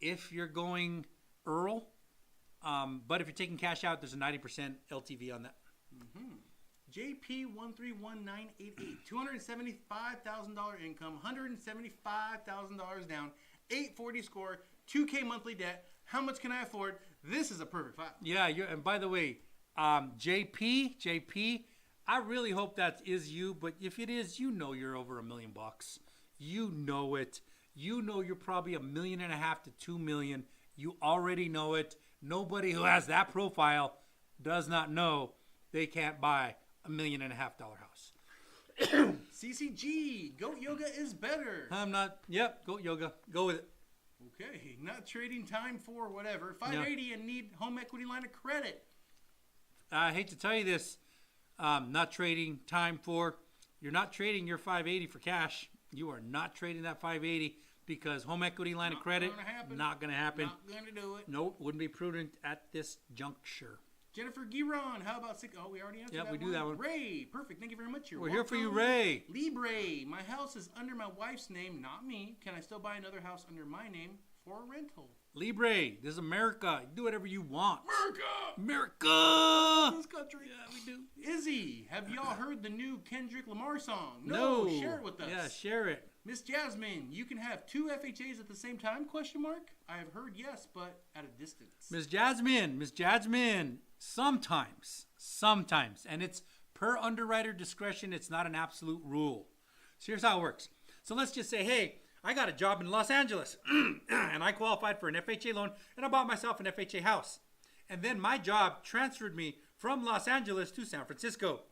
if you're going Earl. But if you're taking cash out, there's a 90% LTV on that. JP131988, $275,000 income, $175,000 down, 840 score, 2K monthly debt. How much can I afford? This is a perfect file. Yeah, and by the way, JP, I really hope that is you. But if it is, you know you're over $1 million. You know it. You know you're probably $1.5 million to $2 million. You already know it. Nobody who has that profile does not know they can't buy $1.5 million house. CCG, goat yoga is better. I'm not. Yep, goat yoga. Go with it. Okay, not trading time for whatever. 580 and need home equity line of credit. I hate to tell you this. Not trading time for. You're not trading your 580 for cash. You are not trading that 580 because home equity line of credit, not going to happen. Not going to do it. Nope, wouldn't be prudent at this juncture. Jennifer Giron, how about six? Oh, we already answered that Yep, we do that one. Ray, perfect. Thank you very much. We're here for you, Ray. Libre, my house is under my wife's name, not me. Can I still buy another house under my name for a rental? Libre, this is America. You do whatever you want. America! This country. Yeah, we do. Izzy, have y'all heard the new Kendrick Lamar song? No. Share it with us. Yeah, share it. Miss Jasmine, you can have 2 FHAs at the same time? Question mark. I have heard yes, but at a distance. Miss Jasmine, sometimes, and it's per underwriter discretion. It's not an absolute rule. So here's how it works. So let's just say, hey, I got a job in Los Angeles, and I qualified for an FHA loan, and I bought myself an FHA house. And then my job transferred me from Los Angeles to San Francisco.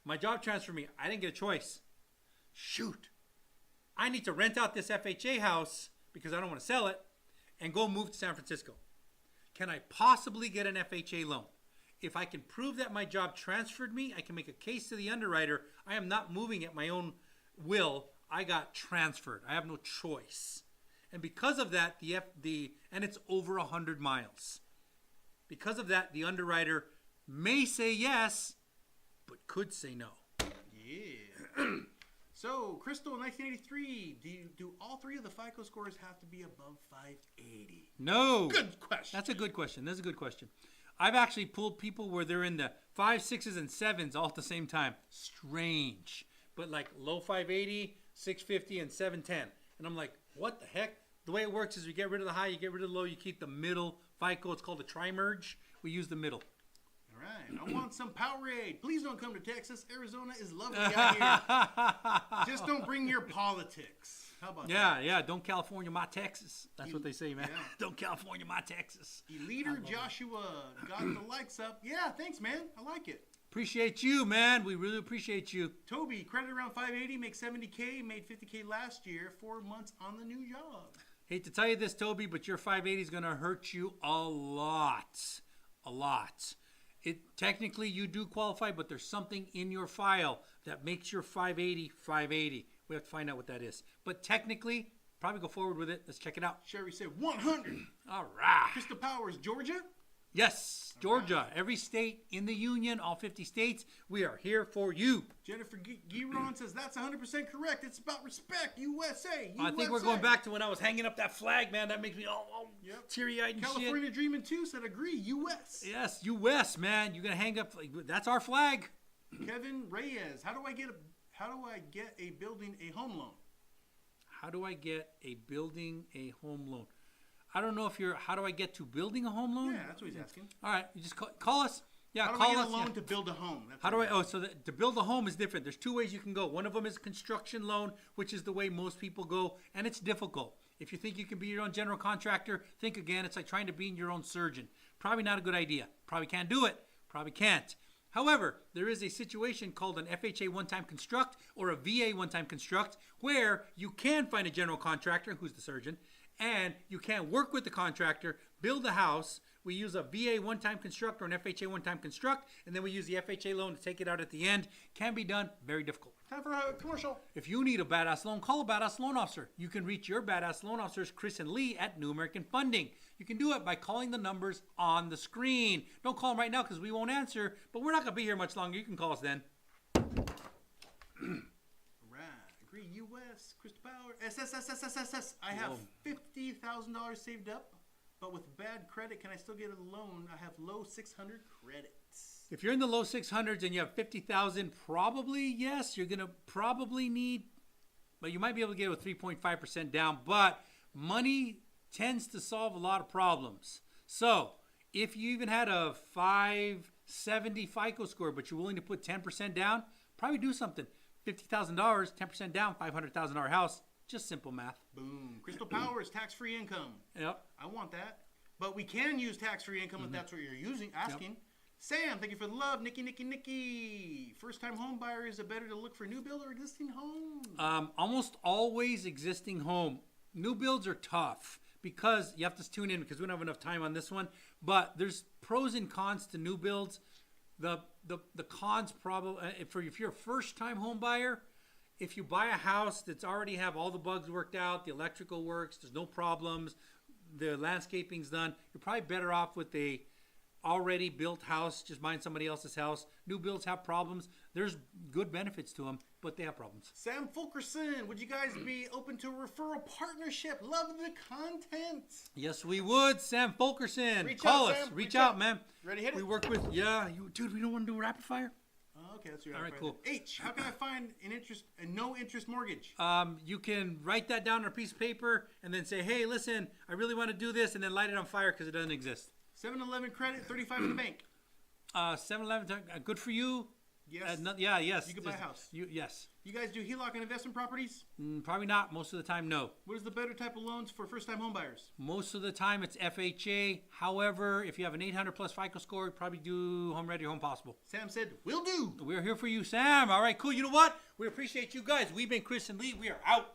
My job transferred me. I didn't get a choice. Shoot. I need to rent out this FHA house because I don't want to sell it and go move to San Francisco. Can I possibly get an FHA loan? If I can prove that my job transferred me, I can make a case to the underwriter. I am not moving at my own will. I got transferred. I have no choice. And because of that, and it's over 100 miles. Because of that, the underwriter may say yes, but could say no. Yeah. So, Crystal, 1983, do all 3 of the FICO scores have to be above 580? No. Good question. That's a good question. That's a good question. I've actually pulled people where they're in the 5s, 6s, and 7s all at the same time. Strange. But like low 580, 650, and 710. And I'm like, what the heck? The way it works is you get rid of the high, you get rid of the low, you keep the middle FICO. It's called a tri-merge. We use the middle. All right. I want some Powerade. Please don't come to Texas. Arizona is lovely out here. Just don't bring your politics. How about that? Yeah. Don't California my Texas. That's what they say, man. Yeah. Don't California my Texas. Leader Joshua got the likes up. Yeah, thanks, man. I like it. Appreciate you, man. We really appreciate you. Toby, credit around 580, make 70K, made 50K last year, 4 months on the new job. Hate to tell you this, Toby, but your 580 is going to hurt you a lot. A lot. Technically, you do qualify, but there's something in your file that makes your 580 580. We have to find out what that is. But technically, probably go forward with it. Let's check it out. Sherry said 100. All right. Crystal Powers, Georgia? Yes, Georgia. Every state in the union, all 50 states, we are here for you. Jennifer Giron says that's 100% correct. It's about respect. USA. I think we're going back to when I was hanging up that flag, man. That makes me all teary-eyed and California shit. Dreamin' too said agree. US. Yes, US, man. You're gonna hang up. That's our flag. Kevin Reyes, how do I get a building a home loan? How do I get a building a home loan? I don't know if how do I get to building a home loan? Yeah, that's what he's asking. All right, you just call us. Yeah, how do call I get us. a loan to build a home? To build a home is different. There's 2 ways you can go. One of them is construction loan, which is the way most people go, and it's difficult. If you think you can be your own general contractor, think again. It's like trying to be your own surgeon. Probably not a good idea. Probably can't do it. Probably can't. However, there is a situation called an FHA one-time construct or a VA one-time construct where you can find a general contractor who's the surgeon, and you can work with the contractor, build a house We use a VA one-time construct or an FHA one-time construct, and then we use the FHA loan to take it out at the end. Can be done. Very difficult. Time for a commercial. If you need a badass loan, call a badass loan officer. You can reach your badass loan officers, Chris and Lee, at New American Funding. You can do it by calling the numbers on the screen. Don't call them right now because we won't answer, but we're not going to be here much longer. You can call us then. Right. Agree US, Crystal Power, SSSSSSS. I have $50,000 saved up, but with bad credit, can I still get a loan? I have low 600 credits. If you're in the low 600s and you have 50,000, probably yes. You're going to probably need, but you might be able to get it with 3.5% down. But money tends to solve a lot of problems. So if you even had a 570 FICO score, but you're willing to put 10% down, probably do something. $50,000, 10% down, $500,000 house. Just simple math. Boom. Crystal Power is tax-free income. Yep. I want that. But we can use tax-free income if that's what you're asking. Yep. Sam, thank you for the love. Nikki. First-time home buyer, is it better to look for new build or existing home? Almost always existing home. New builds are tough because you have to tune in because we don't have enough time on this one. But there's pros and cons to new builds. The cons probably, if you're a first-time home buyer, if you buy a house that's already have all the bugs worked out, the electrical works, there's no problems, the landscaping's done, you're probably better off with a already built house, just buying somebody else's house. New builds have problems. There's good benefits to them, but they have problems. Sam Fulkerson, would you guys be open to a referral partnership? Love the content. Yes, we would. Sam Fulkerson. Reach Call out, us. Sam. Reach out, man. Ready to hit it? We work with, dude, we don't want to do rapid fire? Okay, that's your all right, cool. H, how can I find a no interest mortgage? You can write that down on a piece of paper and then say, hey, listen, I really want to do this, and then light it on fire because it doesn't exist. 7-Eleven credit, 35 in the bank. 7-Eleven, good for you. Yes. Yes. You can buy a house. Yes. You guys do HELOC and investment properties? Probably not. Most of the time, no. What is the better type of loans for first-time home buyers? Most of the time, it's FHA. However, if you have an 800-plus FICO score, you probably do Home Ready or Home Possible. Sam said, will do. We're here for you, Sam. All right, cool. You know what? We appreciate you guys. We've been Chris and Lee. We are out.